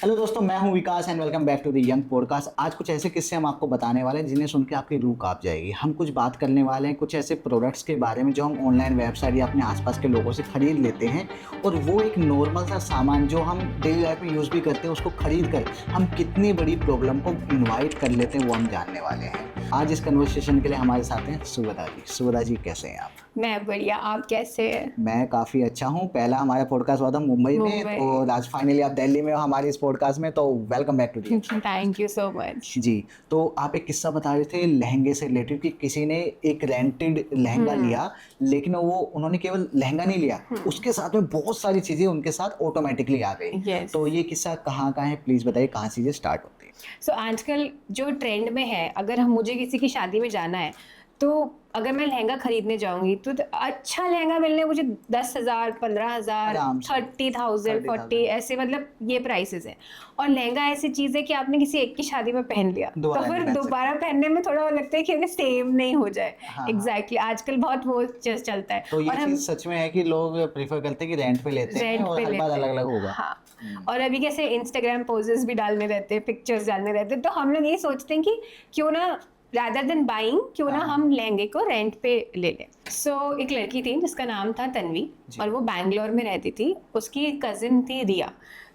Hello दोस्तों, मैं हूं Vikas and welcome back to the young podcast. आज कुछ ऐसे किस्से हम आपको बताने वाले हैं जिन्हें सुन के आपकी रूह कांप जाएगी। हम कुछ बात करने वाले हैं कुछ ऐसे प्रोडक्ट्स के बारे में जो हम ऑनलाइन वेबसाइट या अपने आसपास के लोगों से खरीद लेते हैं, और वो एक नॉर्मल सा सामान जो हम डेली लाइफ में यूज़ भी करते हैं, उसको खरीद कर हम कितनी बड़ी प्रॉब्लम को इन्वाइट कर लेते हैं, वो हम जानने वाले हैं। आज इस कन्वर्सेशन के लिए हमारे साथ हैं सुवधा जी। सुवधा जी, कैसे हैं आप? मैं बढ़िया, आप कैसे हैं? मैं काफ़ी अच्छा हूँ। पहला हमारा पॉडकास्ट हुआ था मुंबई में, और आज फाइनली आप दिल्ली में हो हमारे इस पॉडकास्ट में, तो welcome back to the. Thank you so much ji, तो आप एक किस्सा बता रहे थे लहंगे से रिलेटेड कि किसी ने एक रेंटेड लहंगा लिया, लेकिन वो उन्होंने केवल लहंगा नहीं लिया, उसके साथ में बहुत सारी चीज़ें उनके साथ ऑटोमेटिकली आ गई। Yes. तो ये किस्सा कहाँ का है, प्लीज़ बताइए, कहाँ चीज़ें स्टार्ट होती है? सो आजकल जो ट्रेंड में है, अगर हम मुझे किसी की शादी में जाना है तो अगर मैं लहंगा खरीदने जाऊंगी तो अच्छा लहंगा मिलने मुझे 10,000, 15,000, आराम से 30,000, 40 ऐसे, मतलब ये प्राइसेस हैं। और लहंगा ऐसी चीज़ है कि आपने किसी एक की शादी में पहन लिया तो दोबारा नहीं फिर पहन दोबारा पहनने में थोड़ा लगता है कि सेम नहीं हो जाए। हाँ। एग्जैक्टली, आजकल बहुत वो चलता है। तो ये और हम चीज़ सच में है कि लोग प्रेफर करते हैं कि रेंट पे लेते हैं रेंट और पे हर बार लेते हैं। अलग-अलग होगा। हाँ। और अभी कैसे इंस्टाग्राम पोजेस भी डालने रहते हैं, पिक्चर्स डालने रहते हैं, तो हम लोग ये सोचते हैं कि क्यों ना रादर देन बाइंग, क्यों ना हम लहंगे को रेंट पे ले लें। सो एक लड़की थी जिसका नाम था तन्वी, और वो बैंगलोर में रहती थी। उसकी कजिन थी रिया।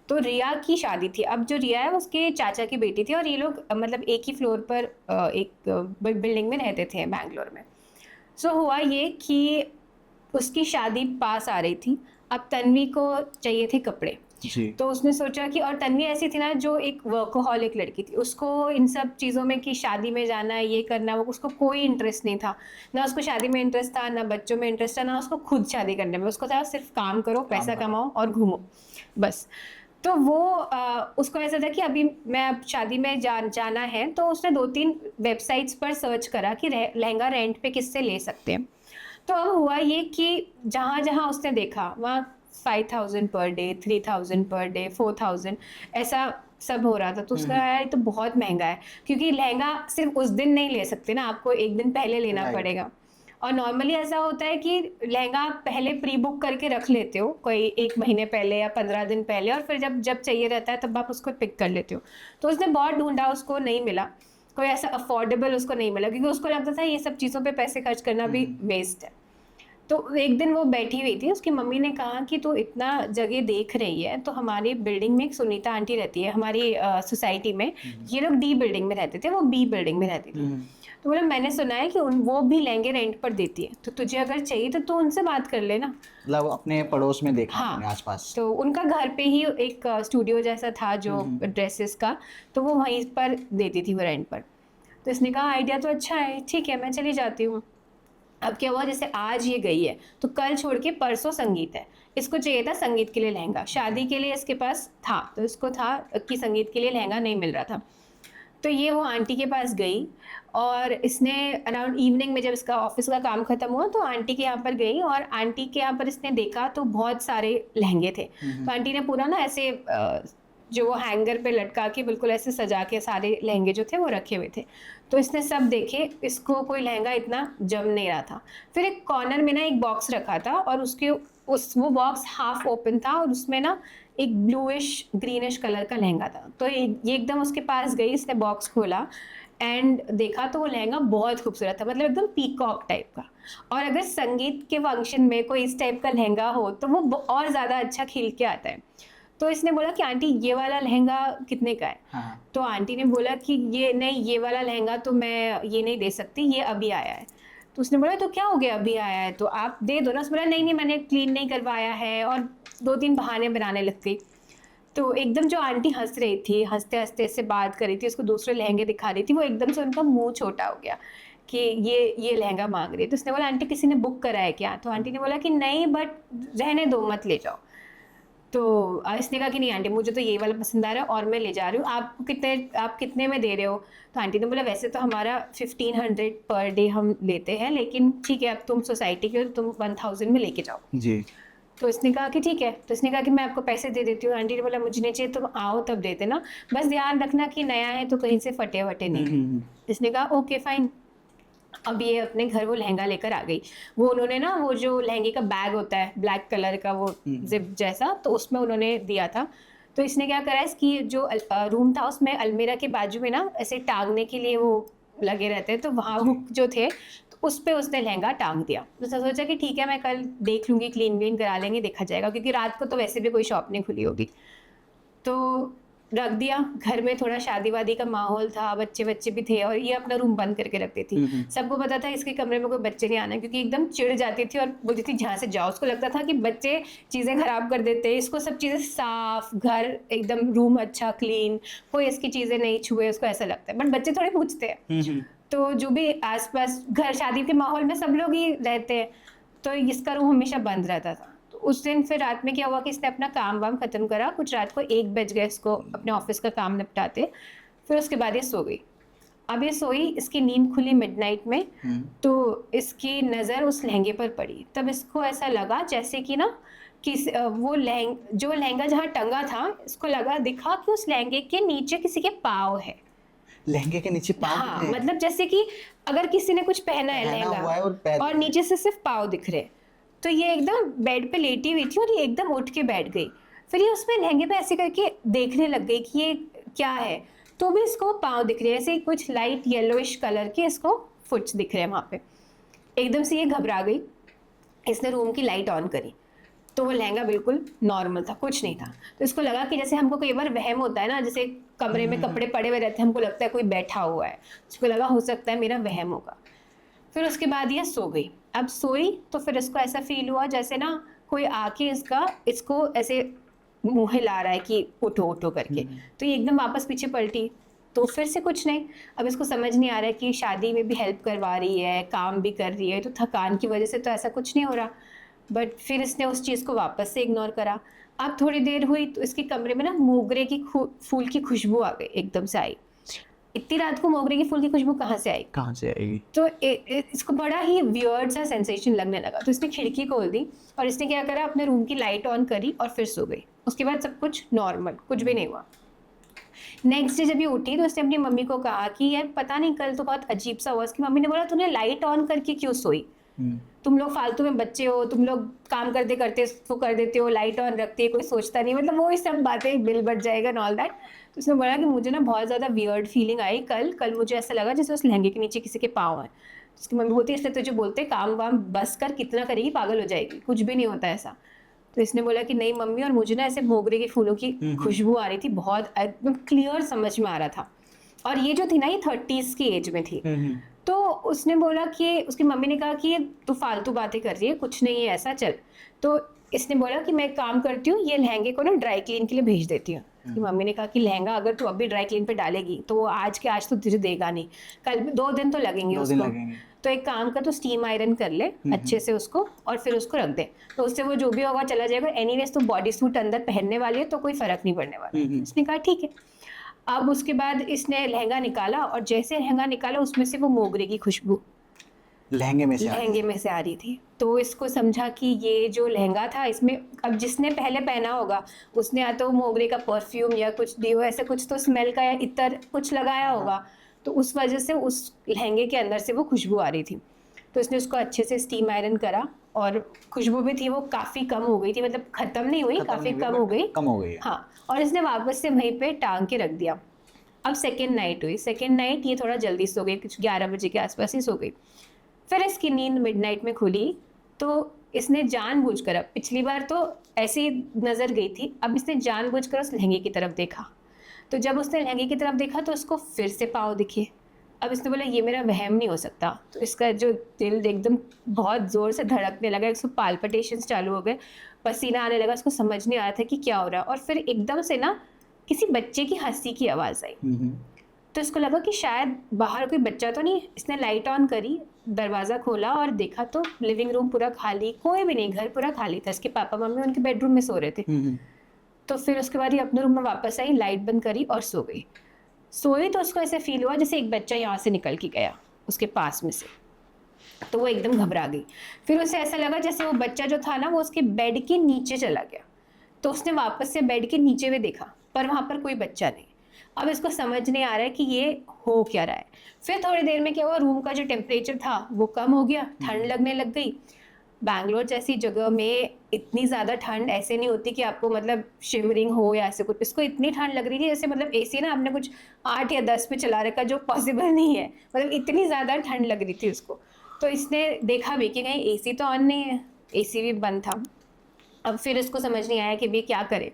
तो रिया की शादी थी। अब जो रिया है उसके चाचा की बेटी थी, और ये लोग मतलब एक ही फ्लोर पर एक बिल्डिंग में रहते थे बैंगलोर में। सो हुआ ये कि उसकी शादी पास आ रही थी। अब तन्वी को चाहिए थे कपड़े, जी। तो उसने सोचा कि, और तन्वी ऐसी थी ना जो एक वर्कोहॉलिक लड़की थी, उसको इन सब चीज़ों में कि शादी में जाना है, ये करना, वो उसको कोई इंटरेस्ट नहीं था। ना उसको शादी में इंटरेस्ट था, ना बच्चों में इंटरेस्ट था, ना उसको खुद शादी करने में। उसको था सिर्फ काम करो, पैसा कमाओ और घूमो, बस। तो वो उसको ऐसा था कि अभी मैं अब शादी में जाना है, तो उसने 2-3 वेबसाइट्स पर सर्च करा कि लहंगा रेंट पे किससे ले सकते हैं। तो अब हुआ ये कि जहाँ जहाँ उसने देखा वहाँ 5,000 पर डे, 3,000 पर डे, 4,000 ऐसा सब हो रहा था। तो उसका यार ये तो बहुत महंगा है, क्योंकि लहंगा सिर्फ उस दिन नहीं ले सकते ना, आपको एक दिन पहले लेना पड़ेगा। और नॉर्मली ऐसा होता है कि लहंगा आप पहले प्री बुक करके रख लेते हो, कोई 1 महीने पहले या 15 दिन पहले, और फिर जब जब चाहिए रहता है तब आप उसको पिक कर लेते हो। तो उसने बहुत ढूंढा, उसको नहीं मिला, कोई ऐसा अफोर्डेबल उसको नहीं मिला, क्योंकि उसको लगता था ये सब चीज़ों पे पैसे खर्च करना भी वेस्ट है। तो एक दिन वो बैठी हुई थी, उसकी मम्मी ने कहा कि तू इतना जगह देख रही है, तो हमारी बिल्डिंग में एक सुनीता आंटी रहती है, हमारी सोसाइटी में। ये लोग डी बिल्डिंग में रहते थे, वो बी बिल्डिंग में रहती थी। तो बोला मैंने सुना है कि वो भी लहंगे रेंट पर देती है, तो तुझे अगर चाहिए तो तू उनसे बात कर लेना। मतलब अपने पड़ोस में देखा हाँ, आपने आसपास? तो उनका घर पे ही एक स्टूडियो जैसा था जो ड्रेसेस का, तो वो वहीं पर देती थी वो रेंट पर। तो इसने कहा आइडिया तो अच्छा है, ठीक है मैं चली जाती हूँ। अब क्या हुआ, जैसे आज ये गई है तो कल छोड़ के परसों संगीत है। इसको चाहिए था संगीत के लिए लहंगा, शादी के लिए इसके पास था, तो इसको था कि संगीत के लिए लहंगा नहीं मिल रहा था। तो ये वो आंटी के पास गई, और इसने अराउंड इवनिंग में जब इसका ऑफिस का काम खत्म हुआ तो आंटी के यहाँ पर गई, और आंटी के यहाँ पर इसने देखा तो बहुत सारे लहंगे थे। तो आंटी ने पूरा ना ऐसे जो वो हैंगर पे लटका के बिल्कुल ऐसे सजा के सारे लहंगे जो थे वो रखे हुए थे। तो इसने सब देखे, इसको कोई लहंगा इतना जम नहीं रहा था। फिर एक कॉर्नर में ना एक बॉक्स रखा था, और उसके वो बॉक्स हाफ ओपन था, और उसमें ना एक ब्लूइश ग्रीनिश कलर का लहंगा था। तो ये एकदम उसके पास गई, इसने बॉक्स खोला एंड देखा तो वो लहंगा बहुत खूबसूरत था, मतलब एकदम पीकॉक टाइप का। और अगर संगीत के फंक्शन में कोई इस टाइप का लहंगा हो तो वो और ज़्यादा अच्छा खिल के आता है। तो इसने बोला कि आंटी ये वाला लहंगा कितने का है? हाँ। तो आंटी ने बोला कि ये नहीं, ये वाला लहंगा तो मैं ये नहीं दे सकती, ये अभी आया है। तो उसने बोला तो क्या हो गया, अभी आया है तो आप दे दो ना। उसने बोला नहीं नहीं, मैंने क्लीन नहीं करवाया है, और 2-3 बहाने बनाने लग गई। तो एकदम जो आंटी हंस रही थी, हंसते हंसते से बात कर रही थी, उसको दूसरे लहंगे दिखा रही थी, वो एकदम से उनका मुंह छोटा हो गया कि ये लहंगा मांग रही है। तो उसने बोला आंटी किसी ने बुक करा है क्या? तो आंटी ने बोला कि नहीं, बट रहने दो, मत ले जाओ। तो इसने कहा कि नहीं आंटी, मुझे तो ये वाला पसंद आ रहा है और मैं ले जा रही हूँ, आप कितने में दे रहे हो? तो आंटी ने बोला वैसे तो हमारा 1500 पर डे हम लेते हैं, लेकिन ठीक है अब तुम सोसाइटी के हो तो तुम 1000 में लेके जाओ। जी। तो इसने कहा कि ठीक है। तो इसने कहा कि मैं आपको पैसे दे देती हूँ। आंटी ने बोला मुझे नहीं चाहिए, तुम आओ तब देते ना, बस ध्यान रखना कि नया है तो कहीं से फटे वटे नहीं। इसने कहा ओके फाइन। अब ये अपने घर वो लहंगा लेकर आ गई। वो उन्होंने ना वो जो लहंगे का बैग होता है ब्लैक कलर का, वो जिप जैसा, तो उसमें उन्होंने दिया था। तो तो इसने क्या करा, इसकी जो रूम था उसमें अलमीरा के बाजू में ना ऐसे टांगने के लिए वो लगे रहते हैं, तो वहाँ हुक जो थे तो उस पे उसने लहंगा टांग दिया। तो सोचा कि ठीक है मैं कल देख लूँगी, क्लीन व्लीन करा लेंगे, देखा जाएगा, क्योंकि रात को तो वैसे भी कोई शॉप नहीं खुली होगी। तो रख दिया। घर में थोड़ा शादी वादी का माहौल था, बच्चे बच्चे भी थे और ये अपना रूम बंद करके रखती थी। सबको पता था इसके कमरे में कोई बच्चे नहीं आना, क्योंकि एकदम चिढ़ जाती थी और बोलती थी जहाँ से जाओ। उसको लगता था कि बच्चे चीज़ें खराब कर देते हैं, इसको सब चीज़ें साफ, घर एकदम रूम अच्छा क्लीन, कोई इसकी चीज़ें नहीं छुए, उसको ऐसा लगता है। बट बच्चे थोड़े पूछते हैं, तो जो भी आसपास घर शादी के माहौल में सब लोग ही रहते हैं, तो इसका रूम हमेशा बंद रहता था। उस दिन फिर रात में क्या हुआ कि इसने अपना काम वाम खत्म करा, कुछ रात को 1 बज गए इसको अपने ऑफिस का काम निपटाते। फिर उसके बाद ये सो गई। अब ये सोई, इसकी नींद खुली मिडनाइट में, तो इसकी नज़र उस लहंगे पर पड़ी। तब इसको ऐसा लगा जैसे कि ना कि वो जो लहंगा जहाँ टंगा था, इसको दिखा कि उस लहंगे के नीचे किसी के पाँव है। लहंगे के नीचे पाँव हाँ, दिख रहे हैं? मतलब जैसे कि अगर किसी ने कुछ पहना है पहना हुआ है लहंगा और पैर और नीचे से सिर्फ पाँव दिख रहे। तो ये एकदम बेड पे लेटी हुई थी और ये एकदम उठ के बैठ गई। फिर ये उसमें लहंगे पे ऐसे करके देखने लग गई कि ये क्या है, तो भी इसको पाँव दिख रहे हैं, ऐसे कुछ लाइट येलोइश कलर के इसको फुट्स दिख रहे हैं वहाँ पे। एकदम से ये घबरा गई, इसने रूम की लाइट ऑन करी, तो वो लहंगा बिल्कुल नॉर्मल था, कुछ नहीं था। तो इसको लगा कि जैसे हमको कई बार वहम होता है ना, जैसे कमरे में कपड़े पड़े हुए रहते हैं, हमको लगता है कोई बैठा हुआ है, उसको लगा हो सकता है मेरा वहम होगा। फिर उसके बाद ये सो गई। अब सोई तो फिर इसको ऐसा फील हुआ जैसे ना कोई आके इसको ऐसे मुँह हिला रहा है कि उठो उठो करके। तो ये एकदम वापस पीछे पलटी, तो फिर से कुछ नहीं। अब इसको समझ नहीं आ रहा है कि शादी में भी हेल्प करवा रही है, काम भी कर रही है, तो थकान की वजह से तो ऐसा कुछ नहीं हो रहा। बट फिर इसने उस चीज़ को वापस से इग्नोर करा। अब थोड़ी देर हुई तो इसके कमरे में ना मोगरे की फूल की खुशबू आ गई, एकदम से आई। इतनी रात को मोगरे की फूल की खुशबू कहाँ से आई? कहाँ से आएगी? तो इसको बड़ा ही वियर्ड सा सेंसेशन लगने लगा। तो इसने खिड़की खोल दी और इसने क्या करा, अपने रूम की लाइट ऑन करी और फिर सो गई। उसके बाद सब कुछ नॉर्मल, कुछ भी नहीं हुआ। नेक्स्ट डे जब ये उठी तो उसने अपनी मम्मी को कहा कि यार पता नहीं कल तो बहुत अजीब सा हुआ। उसकी मम्मी ने बोला तूने लाइट ऑन करके क्यों सोई? तुम लोग फालतू में बच्चे हो, तुम लोग काम करते करते इसको कर देते हो, लाइट ऑन रखती है, कोई सोचता नहीं, मतलब वो सब बातें, बिल बढ़ जाएगा एंड ऑल दैट। तो उसने बोला कि मुझे ना बहुत ज़्यादा वियर्ड फीलिंग आई कल मुझे ऐसा लगा जैसे उस लहंगे के नीचे किसी के पाँव है। उसकी मम्मी होती है इसलिए तुझे बोलते काम वाम बस कर, कितना करेगी, पागल हो जाएगी, कुछ भी नहीं होता ऐसा। तो इसने बोला कि नहीं मम्मी, और मुझे ना ऐसे मोगरे के फूलों की खुशबू आ रही थी, बहुत एकदम क्लियर समझ में आ रहा था। और ये जो थी ना ये 30s की एज में थी। तो उसने बोला कि उसकी मम्मी ने कहा कि तू फालतू बातें कर रही है, कुछ नहीं है ऐसा, चल। तो इसने बोला कि मैं एक काम करती हूँ, ये लहंगे को ना ड्राई क्लीन के लिए भेज देती हूँ। उसकी मम्मी ने कहा कि लहंगा अगर तू अभी ड्राई क्लीन पे डालेगी तो वो आज के आज तो तुझे देगा नहीं, कल 2 दिन तो लगेंगे उसको। तो एक काम कर, तो स्टीम आयरन कर ले अच्छे से उसको और फिर उसको रख दे, तो उससे वो जो भी होगा चला जाएगा। एनीवेज तो बॉडी सूट अंदर पहनने वाली है तो कोई फर्क नहीं पड़ने वाला। इसने कहा ठीक है। अब उसके बाद इसने लहंगा निकाला और जैसे लहंगा निकाला उसमें से वो मोगरे की खुशबू लहंगे में से आ रही थी। तो इसको समझा कि ये जो लहंगा था इसमें, अब जिसने पहले पहना होगा उसने या तो मोगरे का परफ्यूम या कुछ दियो, ऐसे कुछ तो स्मेल का या इतर कुछ लगाया होगा, तो उस वजह से उस लहंगे के अंदर से वो खुशबू आ रही थी। तो इसने उसको अच्छे से स्टीम आयरन करा और खुशबू भी थी वो काफ़ी कम हो गई थी, मतलब ख़त्म नहीं हुई, काफ़ी कम हो गई। हाँ, और इसने वापस से वहीं पे टांग के रख दिया। अब सेकेंड नाइट हुई। सेकेंड नाइट ये थोड़ा जल्दी सो गई, कुछ 11 बजे के आसपास ही सो गई। फिर इसकी नींद मिडनाइट में खुली तो इसने जानबूझकर, अब पिछली बार तो ऐसी नज़र गई थी, अब इसने जानबूझकर उस लहंगे की तरफ देखा। तो जब उसने लहंगे की तरफ देखा तो उसको फिर से पाँव दिखे। अब इसने बोला ये मेरा वहम नहीं हो सकता। तो इसका जो दिल एकदम बहुत ज़ोर से धड़कने लगा, इसको पाल्पिटेशंस चालू हो गए, पसीना आने लगा, उसको समझ नहीं आ रहा था कि क्या हो रहा है। और फिर एकदम से ना किसी बच्चे की हंसी की आवाज़ आई। तो इसको लगा कि शायद बाहर कोई बच्चा तो नहीं। इसने लाइट ऑन करी, दरवाज़ा खोला और देखा तो लिविंग रूम पूरा खाली, कोई भी नहीं, घर पूरा खाली था। इसके पापा मम्मी उनके बेडरूम में सो रहे थे। तो फिर उसके बाद ये अपने रूम में वापस आई, लाइट बंद करी और सो गई। सोई तो उसको ऐसे फील हुआ जैसे एक बच्चा यहाँ से निकल के गया उसके पास में से। तो वो एकदम घबरा गई। फिर उसे ऐसा लगा जैसे वो बच्चा जो था ना वो उसके बेड के नीचे चला गया। तो उसने वापस से बेड के नीचे भी देखा पर वहाँ पर कोई बच्चा नहीं। अब इसको समझ नहीं आ रहा है कि ये हो क्या रहा है। फिर थोड़ी देर में क्या हुआ, रूम का जो टेम्परेचर था वो कम हो गया, ठंड लगने लग गई। बैंगलोर जैसी जगह में इतनी ज़्यादा ठंड ऐसे नहीं होती कि आपको मतलब शिवरिंग हो या ऐसे कुछ। इसको इतनी ठंड लग रही थी जैसे मतलब एसी ना आपने कुछ 8 या 10 पे चला रखा, जो पॉसिबल नहीं है। मतलब इतनी ज़्यादा ठंड लग रही थी उसको। तो इसने देखा भी कि कहीं एसी तो ऑन नहीं है, एसी भी बंद था। अब फिर इसको समझ नहीं आया कि भी क्या करे,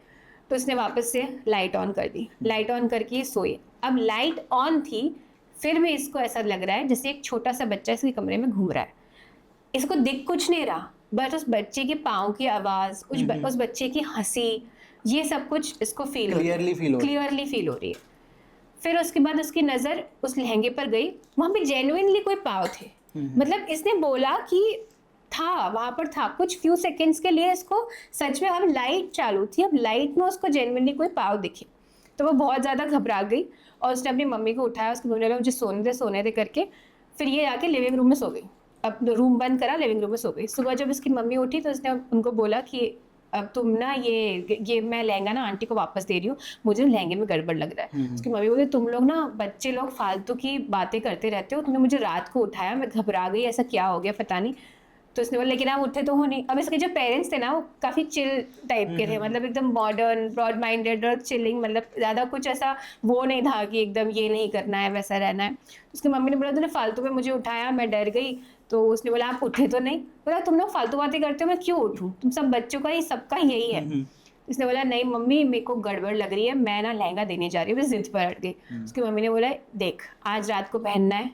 तो इसने वापस से लाइट ऑन कर दी। लाइट ऑन करके सोए। अब लाइट ऑन थी, फिर भी इसको ऐसा लग रहा है जैसे एक छोटा सा बच्चा इसके कमरे में घूम रहा है। इसको दिख कुछ नहीं रहा, बट उस बच्चे के पाँव की आवाज़, उस बच्चे की हंसी, ये सब कुछ इसको फील हो रही है, क्लियरली फील हो रही है। फिर उसके बाद उसकी नज़र उस लहंगे पर गई, वहाँ पे जेन्युइनली कोई पाँव थे। मतलब इसने बोला कि था, वहाँ पर था। कुछ फ्यू सेकेंड्स के लिए इसको सच में, अब लाइट चालू थी, अब लाइट में उसको जेन्युइनली कोई पाँव दिखे। तो वो बहुत ज़्यादा घबरा गई और उसने अपनी मम्मी को उठाया। उसकी मम्मी ने बोला मुझे सोने दे करके। फिर ये आके लिविंग रूम में सो गई। अब रूम बंद करा, लिविंग रूम में सो गई। सुबह जब इसकी मम्मी उठी तो उसने उनको बोला कि अब तुम ना ये मैं लहंगा ना आंटी को वापस दे रही हूँ, मुझे लहंगे में गड़बड़ लग रहा है। उसकी मम्मी बोली तुम लोग ना बच्चे लोग फालतू की बातें करते रहते हो, तुमने मुझे रात को उठाया, मैं घबरा गई, ऐसा क्या हो गया पता नहीं। तो उसने बोला लेकिन आप उठे तो हो नहीं। अब इसके जो पेरेंट्स थे ना वो काफ़ी चिल टाइप के थे, मतलब एकदम मॉडर्न, ब्रॉड माइंडेड और चिलिंग, मतलब ज़्यादा कुछ ऐसा वो नहीं था कि एकदम ये नहीं करना है वैसा रहना है। उसकी मम्मी ने बोला तूने फालतू में मुझे उठाया, मैं डर गई। तो उसने बोला आप उठे तो नहीं। बोला तुम लोग फालतू बातें करते हो, मैं क्यों उठूँ, तुम सब बच्चों का ही सबका यही है। उसने बोला नहीं मम्मी मेरे को गड़बड़ लग रही है, मैं ना लहंगा देने जा रही हूँ। मैं जिद पर अड़ गई। उसकी मम्मी ने बोला देख आज रात को पहनना है,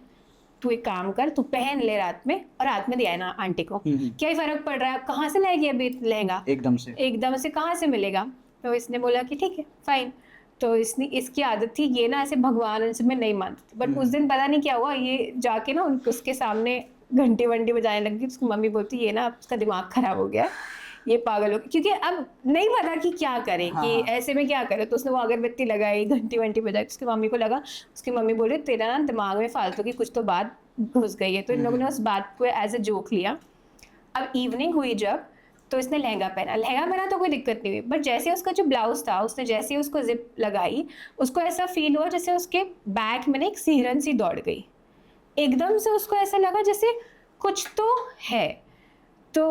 तू एक काम कर, तू पहन ले रात में और रात में दे आना आंटी को, क्या ही फर्क पड़ रहा है, कहाँ से लाएगी अभी लहंगा, एकदम से कहाँ से मिलेगा। तो इसने बोला कि ठीक है फाइन। तो इसकी आदत थी ये ना ऐसे भगवान से मैं नहीं मानती थी, बट उस दिन पता नहीं क्या हुआ, ये जाके ना उसके सामने घंटी वंटी बजाने लगी। उसकी मम्मी बोलती ये ना उसका दिमाग खराब हो गया, ये पागल हो गया, क्योंकि अब नहीं पता कि क्या करे, कि ऐसे में क्या करे। तो उसने वो अगरबत्ती लगाई, घंटी वंटी बजाई। उसकी मम्मी को लगा, उसकी मम्मी बोली तेरा ना दिमाग में फालतू की कुछ तो बात घुस गई है। तो इन लोगों ने उस बात को एज ए जोक लिया। अब इवनिंग हुई जब, तो इसने लहंगा पहना तो कोई दिक्कत नहीं हुई, बट जैसे उसका जो ब्लाउज था उसने जैसे उसको जिप लगाई, उसको ऐसा फील हुआ जैसे उसके बैक में ना एक सिहरन सी दौड़ गई। एकदम से उसको ऐसा लगा जैसे कुछ तो है। तो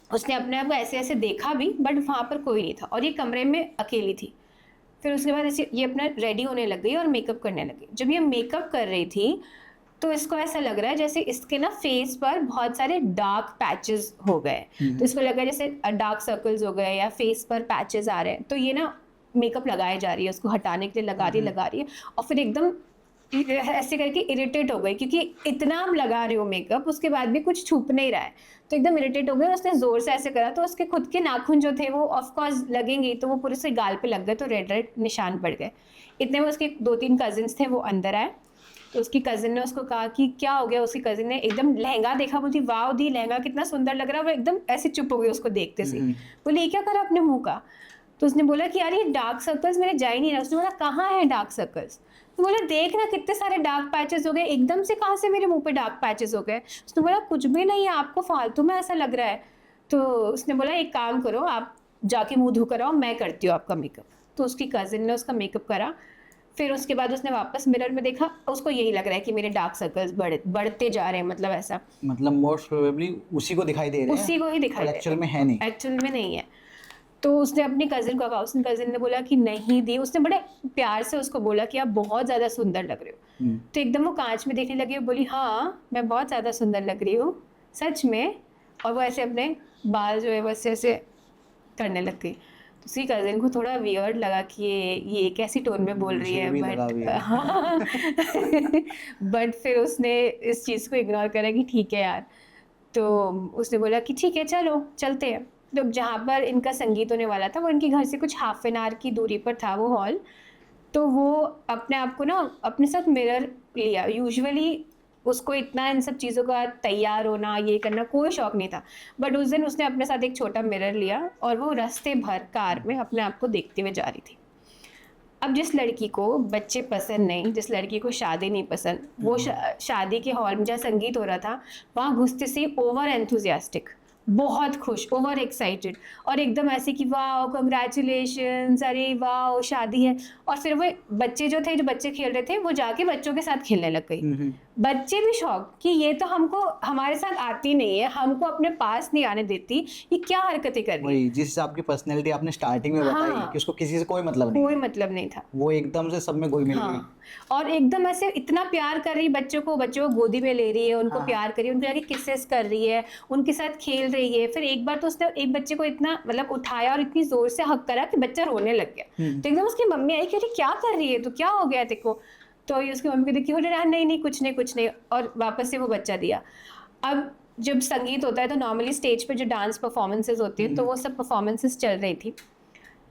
उसने अपने आप को ऐसे ऐसे देखा भी, बट वहाँ पर कोई नहीं था और ये कमरे में अकेली थी। फिर उसके बाद ऐसे ये अपना रेडी होने लग गई और मेकअप करने लगी। जब ये मेकअप कर रही थी तो इसको ऐसा लग रहा है जैसे इसके ना फेस पर बहुत सारे डार्क पैचेस हो गए। तो इसको लगा जैसे डार्क सर्कल्स हो गए या फेस पर पैचेस आ रहे हैं। तो ये ना मेकअप लगाई जा रही है, उसको हटाने के लिए लगा रही है और फिर एकदम ऐसे करके इरिटेट हो गई, क्योंकि इतना आप लगा रहे हो मेकअप उसके बाद भी कुछ छुप नहीं रहा है। तो एकदम इरिटेट हो गई। उसने जोर से ऐसे करा तो उसके खुद के नाखून जो थे वो ऑफकोर्स लगेंगे, तो वो पूरे से गाल पे लग गए, तो रेड रेड निशान पड़ गए। इतने में उसके 2-3 कजिन्स थे वो अंदर आए। तो उसकी कजिन ने उसको कहा कि क्या हो गया। उसकी कजिन ने एकदम लहंगा देखा, बोलती वाह दी लहंगा कितना सुंदर लग रहा है। वो एकदम ऐसे चुप हो गई उसको देखते से। बोले ये क्या करा अपने मुंह का। तो उसने बोला कि यार ये डार्क सर्कल्स मेरे जा ही नहीं रहा। उसने बोला कहाँ है डार्क सर्कल्स। तो बोला देख ना कितने सारे डार्क पैचेस हो गए, एकदम से कहाँ से मेरे मुंह पे डार्क पैचेस हो गए। उसने बोला कुछ भी नहीं है, आपको फालतू में ऐसा लग रहा है। तो उसने बोला एक काम करो, आप जाके मुंह धो कर आओ, मैं करती हूँ आपका मेकअप। तो उसकी कजिन ने उसका मेकअप करा। फिर उसके बाद उसने वापस मिरर में देखा, उसको यही लग रहा है कि मेरे डार्क सर्कल्स बढ़ते जा रहे हैं, मतलब ऐसा, मतलब मोस्ट प्रोबेबली उसी को दिखाई दे रहे हैं, उसी को ही दिखाई दे रहा है, एक्चुअल में है नहीं, एक्चुअल में नहीं है। तो उसने अपनी कजिन को कहा, उसने कजिन ने बोला कि नहीं दी। उसने बड़े प्यार से उसको बोला कि आप बहुत ज़्यादा सुंदर लग रहे हो। तो एकदम वो कांच में देखने लगी, बोली हाँ मैं बहुत ज़्यादा सुंदर लग रही हूँ सच में। और वो ऐसे अपने बाल जो है वैसे ऐसे करने लग गई। तो उसकी कजिन को थोड़ा वियर्ड लगा कि ये कैसी टोन में बोल रही है, बट हाँ बट फिर उसने इस चीज़ को इग्नोर करा कि ठीक है यार। तो उसने बोला कि ठीक है चलो चलते हैं। तो जहाँ पर इनका संगीत होने वाला था वो इनके घर से कुछ हाफ एन आवर की दूरी पर था वो हॉल। तो वो अपने आप को ना अपने साथ मिरर लिया। यूजुअली उसको इतना इन सब चीज़ों का तैयार होना ये करना कोई शौक नहीं था, बट उस दिन उसने अपने साथ एक छोटा मिरर लिया और वो रास्ते भर कार में अपने आप को देखते हुए जा रही थी। अब जिस लड़की को बच्चे पसंद नहीं, जिस लड़की को शादी नहीं पसंद, वो शादी के हॉल में जहाँ संगीत हो रहा था वहाँ घुसते से ओवर एंथुजियास्टिक, बहुत खुश, ओवर एक्साइटेड, और एकदम ऐसे कि वाह कंग्रेचुलेशंस, अरे वाह शादी है। और फिर वो बच्चे जो थे, जो बच्चे खेल रहे थे, वो जाके बच्चों के साथ खेलने लग गई। बच्चे भी शौक कि ये तो हमको हमारे साथ आती नहीं है, हमको अपने पास नहीं आने देती, ये क्या हरकतें कर रही है। वही जिस हिसाब की पर्सनैलिटी आपने स्टार्टिंग में बताई हाँ, कि उसको किसी से कोई मतलब नहीं कोई है, मतलब नहीं था। वो एकदम से सब में घुल मिल गई। हाँ, और एकदम ऐसे इतना प्यार कर रही बच्चों को गोदी में ले रही है, उनको हाँ। प्यार कर रही है, उनको जाके किसेस कर रही है, उनके साथ खेल रही है। फिर एक बार तो उसने एक बच्चे को इतना मतलब उठाया और इतनी जोर से हक करा कि बच्चा रोने लग गया। तो एकदम उसकी मम्मी आई कि अरे क्या कर रही है तो, क्या हो गया तेरे को। तो ये उसकी मम्मी को देखी, बोले नहीं नहीं कुछ नहीं कुछ नहीं, और वापस से वो बच्चा दिया। अब जब संगीत होता है तो नॉर्मली स्टेज पे जो डांस परफॉर्मेंसेज होती है, तो वो सब परफॉर्मेंसेज चल रही थी।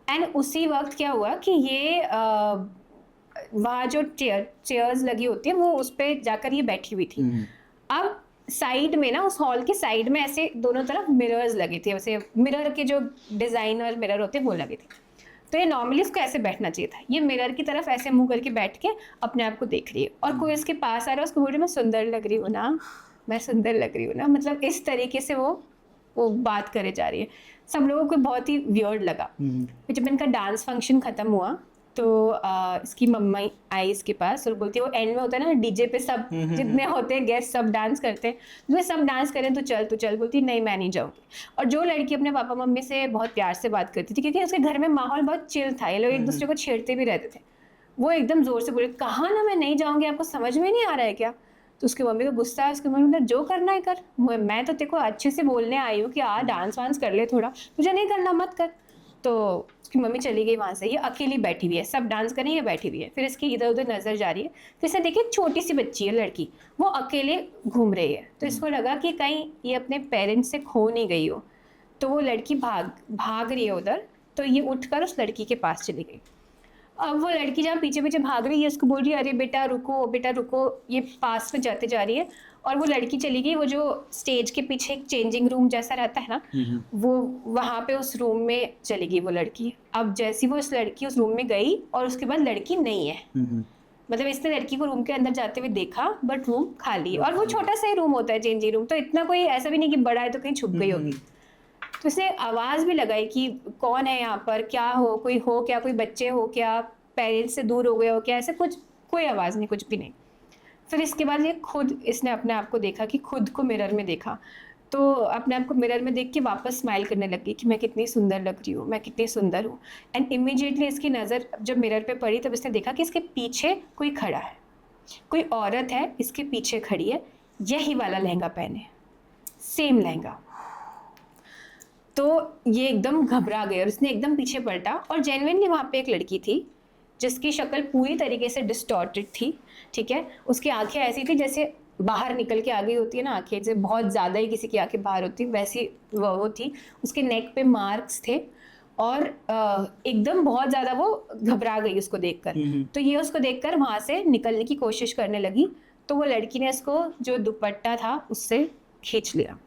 एंड उसी वक्त क्या हुआ कि ये वहाँ जो चेयर्स लगी होती है, वो उस पर जाकर ये बैठी हुई थी। अब साइड में ना, उस हॉल के साइड में ऐसे दोनों तरफ मिरर्स लगे थे, वैसे मिरर के जो डिजाइनर मिरर होते हैं वो लगे थे। तो ये नॉर्मली उसको ऐसे बैठना चाहिए था, ये मिरर की तरफ ऐसे मुंह करके बैठ के अपने आप को देख रही है, और कोई उसके पास आ रहा है, उसको बोल रही मैं सुंदर लग रही हूँ ना, मैं सुंदर लग रही हूँ ना, मतलब इस तरीके से वो बात करे जा रही है। सब लोगों को बहुत ही वियर्ड लगा। फिर जब इनका डांस फंक्शन खत्म हुआ तो इसकी मम्मा आई इसके पास और बोलती है, वो एंड में होता है ना डीजे पे सब जितने होते हैं गेस्ट सब डांस करते हैं, वे सब डांस करें तो चल। बोलती नहीं मैं नहीं जाऊँगी। और जो लड़की अपने पापा मम्मी से बहुत प्यार से बात करती थी, क्योंकि उसके घर में माहौल बहुत चिल था, ये लोग एक दूसरे को छेड़ते भी रहते थे, वो एकदम जोर से बोले कहा ना मैं नहीं जाऊँगी, आपको समझ में नहीं आ रहा है क्या। तो उसकी मम्मी को गुस्सा है, उसकी मम्मी बोला जो करना है कर, मैं तो तेरे को अच्छे से बोलने आई हूँ कि डांस वांस कर ले थोड़ा, तुझे नहीं करना मत कर। तो उसकी मम्मी चली गई वहाँ से, ये अकेली बैठी हुई है, सब डांस कर रही है, ये बैठी हुई है। फिर इसकी इधर उधर नजर जा रही है, फिर इसे देखिए छोटी सी बच्ची है लड़की, वो अकेले घूम रही है। तो इसको लगा कि कहीं ये अपने पेरेंट्स से खो नहीं गई हो, तो वो लड़की भाग रही है उधर। तो ये उठकर उस लड़की के पास चली गई। अब वो लड़की जहाँ पीछे पीछे भाग रही है, उसको बोल रही है अरे बेटा रुको, ये पास में जाते जा रही है। और वो लड़की चली गई, वो जो स्टेज के पीछे एक चेंजिंग रूम जैसा रहता है ना, वो वहाँ पे उस रूम में चली गई वो लड़की। अब जैसी वो उस लड़की उस रूम में गई और उसके बाद लड़की नहीं है, मतलब इसने लड़की को रूम के अंदर जाते हुए देखा, बट रूम खाली है। और वो छोटा सा ही रूम होता है चेंजिंग रूम, तो इतना कोई ऐसा भी नहीं कि बड़ा है तो कहीं छुप गई होगी। तो उसने आवाज़ भी लगाई कि कौन है यहाँ पर, क्या हो, कोई हो क्या, कोई बच्चे हो क्या, पेरेंट्स से दूर हो गए हो क्या, ऐसे कुछ कोई आवाज़ नहीं, कुछ भी नहीं। फिर इसके बाद ये खुद इसने अपने आप को देखा कि खुद को मिरर में देखा, तो अपने आप को मिरर में देख के वापस स्माइल करने लगी कि मैं कितनी सुंदर लग रही हूँ, मैं कितनी सुंदर हूँ। एंड इमीडिएटली इसकी नज़र जब मिरर पे पड़ी, तब इसने देखा कि इसके पीछे कोई खड़ा है, कोई औरत है इसके पीछे खड़ी है, यही वाला लहंगा पहने, सेम लहंगा। तो ये एकदम घबरा गई और उसने एकदम पीछे पलटा, और जेन्युइनली वहाँ पे एक लड़की थी जिसकी शक्ल पूरी तरीके से डिस्टॉर्टेड थी, ठीक है। उसकी आंखें ऐसी थी जैसे बाहर निकल के आ गई होती है ना आंखें, जैसे बहुत ज़्यादा ही किसी की आंखें बाहर होती, वैसी वो थी। उसके नेक पे मार्क्स थे, और एकदम बहुत ज़्यादा वो घबरा गई उसको देखकर। तो ये उसको देखकर वहाँ से निकलने की कोशिश करने लगी, तो वो लड़की ने इसको जो दुपट्टा था उससे खींच लिया।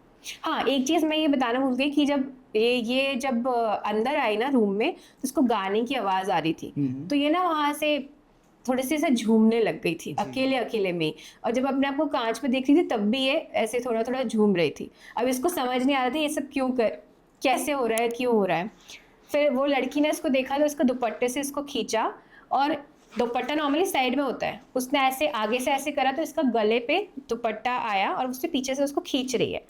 हाँ, एक चीज़ मैं ये बताना भूल गई कि जब ये जब अंदर आई ना रूम में, तो उसको गाने की आवाज़ आ रही थी, तो ये ना वहाँ से थोड़े से ऐसे झूमने लग गई थी अकेले में। और जब अपने आप को कांच में देख रही थी, तब भी ये ऐसे थोड़ा थोड़ा झूम रही थी। अब इसको समझ नहीं आ रहा था ये सब कैसे हो रहा है, क्यों हो रहा है। फिर वो लड़की ने इसको देखा, तो इसको दुपट्टे से इसको खींचा, और दुपट्टा नॉर्मली साइड में होता है, उसने ऐसे आगे से ऐसे करा तो इसका गले पे दुपट्टा आया, और उससे पीछे से उसको खींच रही है।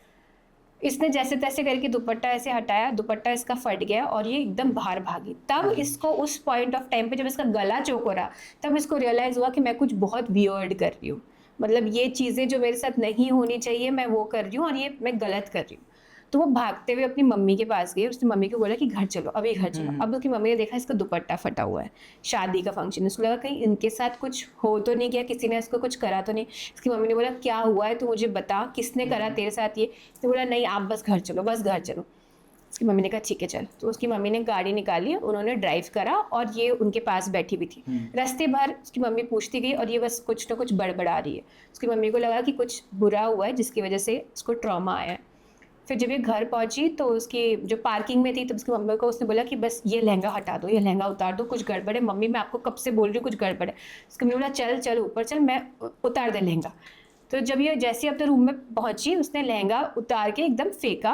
इसने जैसे तैसे करके दुपट्टा ऐसे हटाया, दुपट्टा इसका फट गया और ये एकदम बाहर भागी। तब इसको उस पॉइंट ऑफ टाइम पे जब इसका गला चोक हो रहा, तब इसको रियलाइज़ हुआ कि मैं कुछ बहुत वियर्ड कर रही हूँ, मतलब ये चीज़ें जो मेरे साथ नहीं होनी चाहिए मैं वो कर रही हूँ, और ये मैं गलत कर रही हूँ। तो वो भागते हुए अपनी मम्मी के पास गई, उसने मम्मी को बोला कि घर चलो, अभी घर चलो। अब उसकी मम्मी ने देखा इसका दुपट्टा फटा हुआ है, शादी का फंक्शन, उसको लगा कहीं इनके साथ कुछ हो तो नहीं गया, किसी ने इसको कुछ करा तो नहीं। उसकी मम्मी ने बोला क्या हुआ है तो मुझे बता, किसने करा तेरे साथ ये। तो बोला नहीं आप बस घर चलो, बस घर चलो। उसकी मम्मी ने कहा ठीक है चल। तो उसकी मम्मी ने गाड़ी निकाली, उन्होंने ड्राइव करा, और ये उनके पास बैठी हुई थी। रास्ते भर उसकी मम्मी पूछती गई, और ये बस कुछ ना कुछ बड़बड़ा रही है। उसकी मम्मी को लगा कि कुछ बुरा हुआ है जिसकी वजह से उसको ट्रॉमा आया है। फिर जब ये घर पहुंची तो उसकी जो पार्किंग में थी, तो उसकी मम्मी को उसने बोला कि बस ये लहंगा हटा दो, ये लहंगा उतार दो, कुछ गड़बड़ है। मम्मी मैं आपको कब से बोल रही हूँ कुछ गड़बड़ है। उसकी मम्मी बोला चल चल ऊपर चल, मैं उतार दे लहंगा। तो जब ये जैसे अपने रूम में पहुंची, उसने लहंगा उतार के एकदम फेंका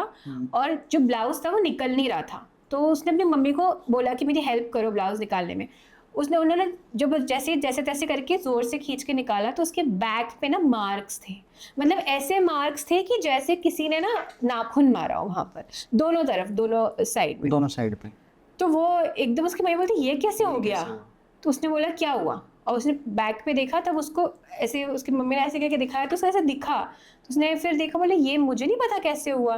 और जो ब्लाउज था वो निकल नहीं रहा था। तो उसने अपनी मम्मी को बोला कि मेरी हेल्प करो ब्लाउज निकालने में। उन्होंने जब जैसे जैसे तैसे करके जोर से खींच के निकाला तो उसके बैक पे ना मार्क्स थे, मतलब ऐसे मार्क्स थे कि जैसे किसी ने ना नाखून मारा हो वहाँ पर, दोनों तरफ, दोनों साइड में। दोनों साइड पे। तो वो एकदम उसकी मम्मी बोलती ये कैसे हो गया? तो उसने बोला क्या हुआ, और उसने बैक पे देखा, तब उसको ऐसे उसकी मम्मी ने ऐसे करके दिखाया तो उसको ऐसे दिखा। तो उसने फिर देखा, बोले ये मुझे नहीं पता कैसे हुआ।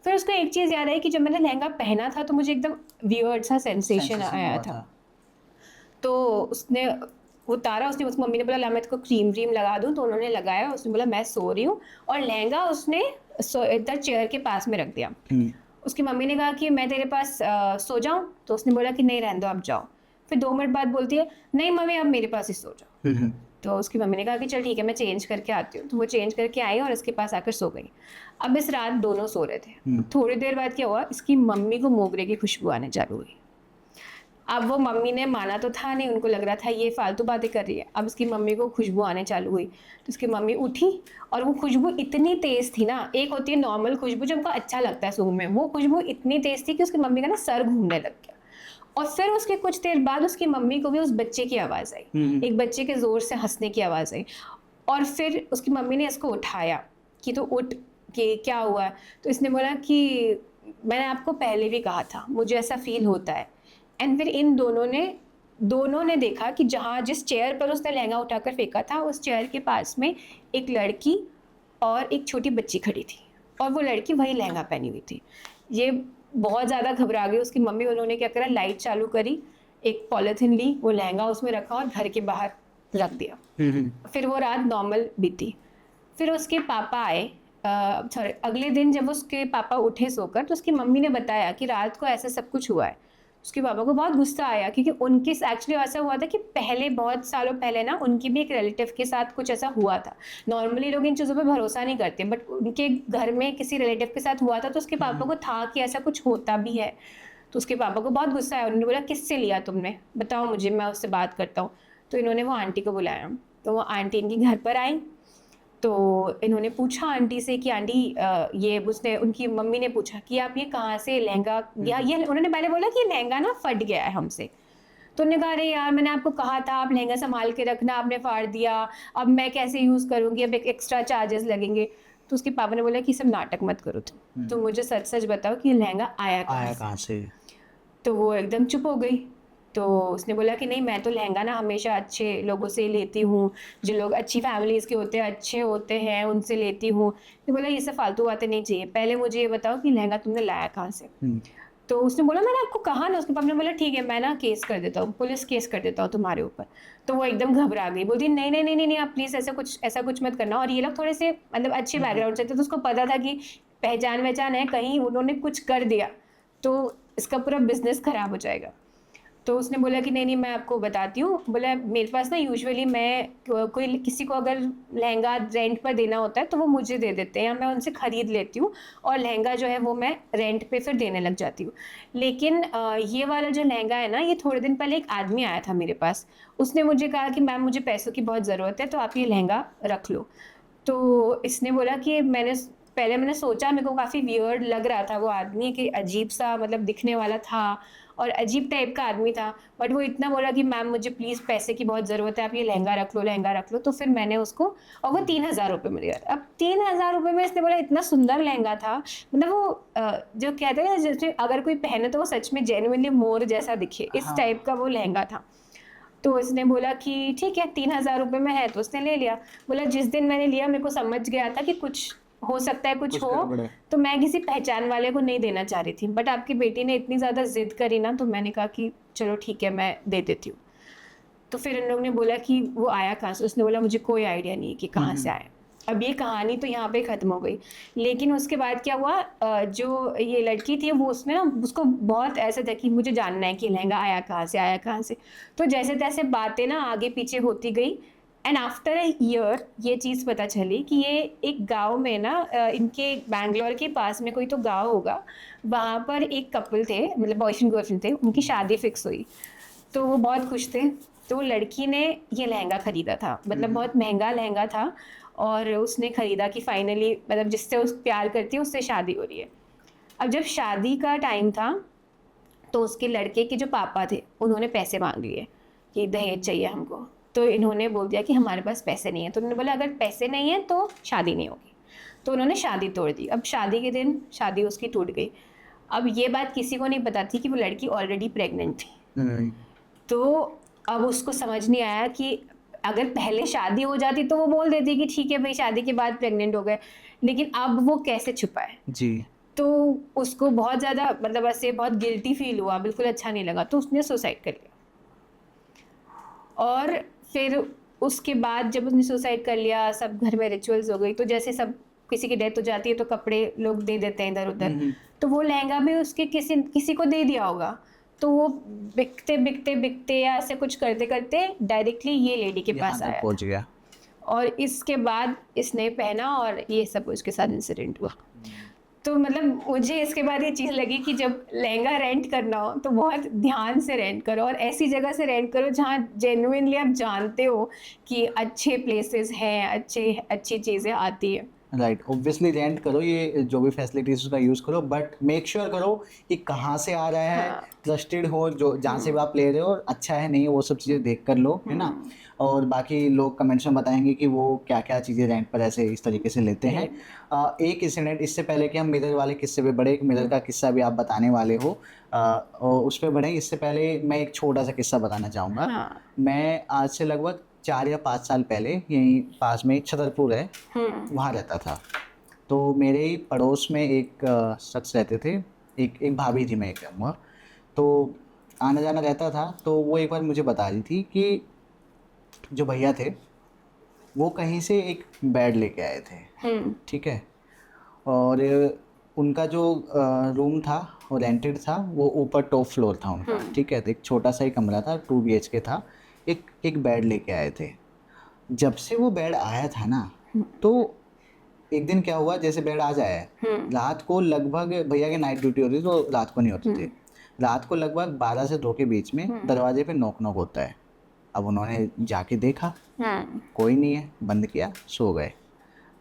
फिर उसको एक चीज़ याद आई कि जब मैंने लहंगा पहना था तो मुझे एकदम वियर्ड सा सेंसेशन आया था। तो उसने उतारा, उसने उस मम्मी ने बोला ला मैं इसको क्रीम व्रीम लगा दूँ, तो उन्होंने लगाया। उसने बोला मैं सो रही हूँ, और लहंगा उसने इधर चेयर के पास में रख दिया। उसकी मम्मी ने कहा कि मैं तेरे पास सो जाऊं, तो उसने बोला कि नहीं रहने दो, आप जाओ। फिर 2 मिनट बाद बोलती है नहीं मम्मी आप मेरे पास ही सो जाओ। तो उसकी मम्मी ने कहा कि चल ठीक है मैं चेंज करके आती हूँ। तो वो चेंज करके आई और इसके पास आकर सो गई। अब इस रात दोनों सो रहे थे। थोड़ी देर बाद क्या हुआ, इसकी मम्मी को मोगरे की खुशबू आने चालू हुई। अब वो मम्मी ने माना तो था नहीं, उनको लग रहा था ये फालतू बातें कर रही है। अब उसकी मम्मी को खुशबू आने चालू हुई तो उसकी मम्मी उठी, और वो खुशबू इतनी तेज़ थी ना, एक होती है नॉर्मल खुशबू जो हमको अच्छा लगता है सूंघ में, वो खुशबू इतनी तेज़ थी कि उसकी मम्मी का ना सर घूमने लग गया। और फिर उसके कुछ देर बाद उसकी मम्मी को भी उस बच्चे की आवाज़ आई, एक बच्चे के ज़ोर से हंसने की आवाज़ आई। और फिर उसकी मम्मी ने इसको उठाया कि तो उठ, कि क्या हुआ है। तो इसने बोला कि मैंने आपको पहले भी कहा था, मुझे ऐसा फील होता है। एंड फिर इन दोनों ने देखा कि जहाँ जिस चेयर पर उसने लहंगा उठाकर फेंका था, उस चेयर के पास में एक लड़की और एक छोटी बच्ची खड़ी थी, और वो लड़की वही लहंगा पहनी हुई थी। ये बहुत ज़्यादा घबरा गई उसकी मम्मी। उन्होंने क्या करा, लाइट चालू करी, एक पॉलीथिन ली, वो लहंगा उसमें रखा और घर के बाहर रख दिया। फिर वो रात नॉर्मल बीती। फिर उसके पापा आए, सॉरी अगले दिन जब उसके पापा उठे सोकर, तो उसकी मम्मी ने बताया कि रात को ऐसा सब कुछ हुआ है। उसके पापा को बहुत गुस्सा आया, क्योंकि उनके एक्चुअली ऐसा हुआ था कि पहले बहुत सालों पहले ना उनकी भी एक रिलेटिव के साथ कुछ ऐसा हुआ था। नॉर्मली लोग इन चीज़ों पे भरोसा नहीं करते, बट उनके घर में किसी रिलेटिव के साथ हुआ था, तो उसके पापा को था कि ऐसा कुछ होता भी है। तो उसके पापा को बहुत गुस्सा आया। उन्होंने बोला किससे लिया तुमने, बताओ मुझे, मैं उससे बात करता हूँ। तो इन्होंने वो आंटी को बुलाया, तो वो आंटी इनके घर पर आई। तो इन्होंने पूछा आंटी से कि आंटी ये, उसने उनकी मम्मी ने पूछा कि आप ये कहाँ से लहंगा, या ये उन्होंने पहले बोला कि लहंगा ना फट गया है हमसे। तो उन्होंने कहा अरे यार मैंने आपको कहा था आप लहंगा संभाल के रखना, आपने फाड़ दिया, अब मैं कैसे यूज़ करूँगी, अब एक एक्स्ट्रा चार्जेस लगेंगे। तो उसके पापा ने बोला कि सब नाटक मत करो तुम, तो मुझे सच सच बताओ कि ये लहंगा आया कहाँ से। तो वो एकदम चुप हो गई। तो उसने बोला कि नहीं मैं तो लहंगा ना हमेशा अच्छे लोगों से ही लेती हूँ, जो लोग अच्छी फैमिलीज़ के होते हैं, अच्छे होते हैं, उनसे लेती हूँ। तो बोला ये सब फालतू बातें नहीं चाहिए, पहले मुझे ये बताओ कि लहंगा तुमने लाया कहाँ से। तो उसने बोला मैंने आपको कहा ना। उसके पापा ने बोला ठीक है मैं ना केस कर देता हूँ, पुलिस केस कर देता हूँ तुम्हारे ऊपर। तो वो एकदम घबरा गई, बोलती नहीं नहीं नहीं नहीं नहीं आप प्लीज़ ऐसा कुछ मत करना। और ये लोग थोड़े से मतलब अच्छे बैकग्राउंड से थे, तो उसको पता था कि पहचान वहचान है, कहीं उन्होंने कुछ कर दिया तो इसका पूरा बिजनेस खराब हो जाएगा। तो उसने बोला कि नहीं नहीं मैं आपको बताती हूँ। बोला मेरे पास ना यूजुअली मैं कोई किसी को अगर लहंगा रेंट पर देना होता है तो वो मुझे दे देते हैं, या मैं उनसे ख़रीद लेती हूँ और लहंगा जो है वो मैं रेंट पे फिर देने लग जाती हूँ। लेकिन ये वाला जो लहंगा है ना, ये थोड़े दिन पहले एक आदमी आया था मेरे पास, उसने मुझे कहा कि मैम मुझे पैसों की बहुत ज़रूरत है तो आप ये लहंगा रख लो। तो इसने बोला कि मैंने सोचा, मेरे को काफ़ी वियर्ड लग रहा था वो आदमी, कि अजीब सा मतलब दिखने वाला था और अजीब टाइप का आदमी था। बट वो इतना बोला कि मैम मुझे प्लीज़ पैसे की बहुत ज़रूरत है, आप ये लहंगा रख लो, लहंगा रख लो। तो फिर मैंने उसको, और वो 3,000 रुपये में दिया। अब 3,000 रुपये में इसने बोला इतना सुंदर लहंगा था, मतलब वो जो कहते हैं जैसे अगर कोई पहने तो वो सच में जेन्युइनली मोर जैसा दिखे, इस टाइप का वो लहंगा था। तो उसने बोला कि ठीक है 3,000 रुपये में है, तो उसने ले लिया। बोला जिस दिन मैंने लिया मेरे को समझ गया था कि कुछ हो सकता है, कुछ हो, तो मैं किसी पहचान वाले को नहीं देना चाह रही थी, बट आपकी बेटी ने इतनी ज़्यादा जिद करी ना, तो मैंने कहा कि चलो ठीक है मैं दे देती हूँ। तो फिर इन लोगों ने बोला कि वो आया कहाँ से। उसने बोला मुझे कोई आइडिया नहीं कि कहाँ से आया। अब ये कहानी तो यहाँ पे ख़त्म हो गई। लेकिन उसके बाद क्या हुआ, जो ये लड़की थी वो उसने ना उसको बहुत ऐसा था कि मुझे जानना है कि लहंगा आया कहाँ से, आया कहाँ से। तो जैसे तैसे बातें ना आगे पीछे होती गई। एंड आफ्टर अ ईयर ये चीज़ पता चली कि ये एक गांव में ना, इनके बैंगलोर के पास में कोई तो गांव होगा, वहाँ पर एक कपल थे, मतलब बॉयफ्रेंड गर्लफ्रेंड थे, उनकी शादी फिक्स हुई। तो वो बहुत खुश थे, तो वो लड़की ने ये लहंगा खरीदा था, मतलब बहुत महंगा लहंगा था, और उसने खरीदा कि फाइनली मतलब जिससे उस प्यार करती है उससे शादी हो रही है। अब जब शादी का टाइम था तो उसके लड़के के जो पापा थे उन्होंने पैसे मांग लिए कि दहेज चाहिए हमको। तो इन्होंने बोल दिया कि हमारे पास पैसे नहीं है। तो उन्होंने बोला अगर पैसे नहीं है तो शादी नहीं होगी। तो उन्होंने शादी तोड़ दी। अब शादी के दिन शादी उसकी टूट गई। अब ये बात किसी को नहीं पता थी कि वो लड़की ऑलरेडी प्रेग्नेंट थी। तो अब उसको समझ नहीं आया कि अगर पहले शादी हो जाती तो वो बोल देती कि ठीक है भाई शादी के बाद प्रेग्नेंट हो गए, लेकिन अब वो कैसे छुपाए। जी। तो उसको बहुत ज़्यादा मतलब ऐसे बहुत गिल्टी फील हुआ, बिल्कुल अच्छा नहीं लगा, तो उसने सुसाइड कर लिया। और फिर उसके बाद जब उसने सुसाइड कर लिया, सब घर में रिचुअल्स हो गई, तो जैसे सब किसी की डेथ हो जाती है तो कपड़े लोग दे देते हैं इधर उधर, तो वो लहंगा भी उसके किसी को दे दिया होगा। तो वो बिकते बिकते बिकते या ऐसे कुछ करते करते डायरेक्टली ये लेडी के पास आया पहुंच गया। और इसके बाद इसने पहना और ये सब उसके साथ इंसिडेंट हुआ। तो मतलब मुझे इसके बाद ये चीज़ लगी कि जब लहंगा रेंट करना हो तो बहुत ध्यान से रेंट करो, और ऐसी जगह से रेंट करो जहाँ जेन्युइनली आप जानते हो कि अच्छे प्लेसेस हैं, अच्छी चीज़ें आती है। राइट, ऑब्वियसली रेंट करो, ये जो भी फैसिलिटीज उसका यूज़ करो, बट मेक श्योर करो कि कहाँ से आ रहा है, हाँ। ट्रस्टेड हो, जो जहाँ से भी आप ले रहे हो अच्छा है नहीं, वो सब चीज़ें देख कर लो, है ना। और बाकी लोग कमेंट्स में बताएंगे कि वो क्या क्या चीज़ें रेंट पर ऐसे इस तरीके से लेते हैं। एक इंसिडेंट, इससे पहले कि हम मिरर वाले किस्से पे बढ़े, एक मिरर का किस्सा भी आप बताने वाले हो, और उस पर बढ़े, इससे पहले मैं एक छोटा सा किस्सा बताना चाहूँगा। हाँ। मैं आज से लगभग 4 या 5 साल पहले यहीं पास में छतरपुर है, वहाँ रहता था। तो मेरे ही पड़ोस में एक शख्स रहते थे, एक भाभी थी, मैं कहूँगा। तो आना जाना रहता था। तो वो एक बार मुझे बता रही थी कि जो भैया थे वो कहीं से एक बेड लेके आए थे, ठीक है। और उनका जो रूम था वो रेंटेड था, वो ऊपर टॉप फ्लोर था उनका, ठीक है। तो एक छोटा सा ही कमरा था, 2 BHK था। एक बेड लेके आए थे। जब से वो बेड आया था ना, तो एक दिन क्या हुआ, जैसे बेड आ जाए, रात को लगभग, भैया की नाइट ड्यूटी होती थी तो रात को नहीं होती थी, रात को लगभग 12 से 2 के बीच में दरवाजे पे नॉक नॉक होता है। अब उन्होंने जाके देखा, कोई नहीं है, बंद किया, सो गए।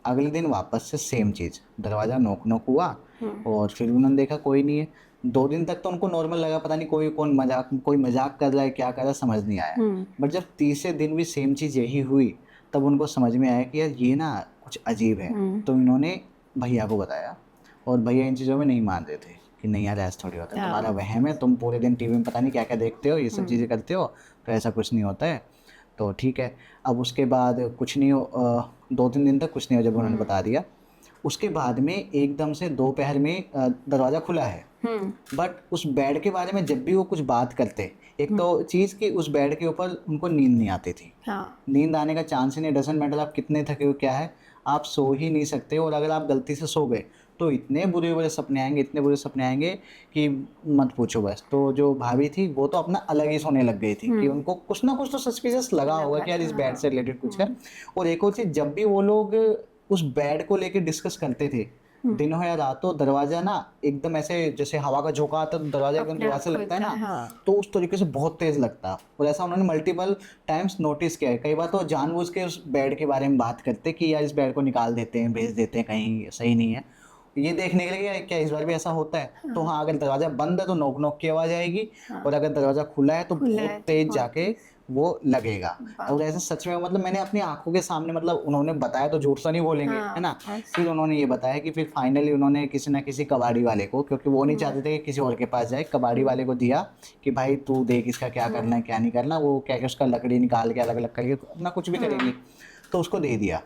अगले दिन वापस से सेम चीज़, दरवाज़ा नॉक नॉक हुआ, और फिर उन्होंने देखा कोई नहीं है। 2 दिन तक तो उनको नॉर्मल लगा, पता नहीं कोई मजाक कर रहा है, क्या कर रहा है, समझ नहीं आया। बट जब तीसरे दिन भी सेम चीज़ यही हुई, तब उनको समझ में आया कि यार ये ना कुछ अजीब है। तो इन्होंने भैया को बताया, और भैया इन चीज़ों में नहीं मान रहे थे कि नहीं यार ऐसा थोड़ी होता है, तुम्हारा वहम है, तुम पूरे दिन टीवी में पता नहीं क्या क्या देखते हो, ये सब चीज़ें करते हो, तो ऐसा कुछ नहीं होता है। तो ठीक है। अब उसके बाद कुछ नहीं हो, 2-3 दिन तक कुछ नहीं हो, जब उन्होंने बता दिया। उसके बाद में एकदम से दोपहर में दरवाज़ा खुला है, बट उस बेड के बारे में जब भी वो कुछ बात करते, एक तो चीज़ कि उस बेड के ऊपर उनको नींद नहीं आती थी। नींद आने का चांस ही नहीं, डजंट मैटर आप कितने थके हो, क्या है, आप सो ही नहीं सकते। और अगर आप गलती से सो गए तो इतने बुरे बुरे सपने आएंगे, इतने बुरे सपने आएंगे कि मत पूछो बस। तो जो भाभी थी वो तो अपना अलग ही सोने लग गई थी कि उनको कुछ ना कुछ तो सस्पिशियस लगा होगा कि यार इस बेड से रिलेटेड कुछ है। और एक और चीज़, जब भी वो लोग उस बेड को लेके डिस्कस करते थे, दिन हो या रात हो, दरवाजा ना एकदम ऐसे जैसे हवा का झोंका आता है तो दरवाजा एकदम जोर से लगता है ना, तो उस तरीके से बहुत तेज लगता है। और ऐसा उन्होंने मल्टीपल टाइम्स नोटिस किया है। कई बार तो जानबूझ के उस बेड के बारे में बात करते कि यार इस बेड को निकाल देते हैं, भेज देते हैं कहीं, सही नहीं है, ये देखने के लिए क्या इस बार भी ऐसा होता है। तो हाँ, अगर दरवाजा बंद है तो नोक नोक की आवाज आएगी, और अगर दरवाजा खुला है तो बहुत तेज जाके वो लगेगा। और ऐसे सच में, मतलब मैंने अपनी आंखों के सामने, मतलब उन्होंने बताया तो झूठ तो नहीं बोलेंगे, है ना। फिर उन्होंने ये बताया कि फिर फाइनली उन्होंने किसी ना किसी कबाड़ी वाले को, क्योंकि वो नहीं चाहते थे कि किसी और के पास जाए, कबाड़ी वाले को दिया कि भाई तू देख इसका क्या करना है क्या नहीं करना, वो क्या क्या उसका लकड़ी निकाल के अलग अलग करके अपना कुछ भी करेंगे। तो उसको दे दिया।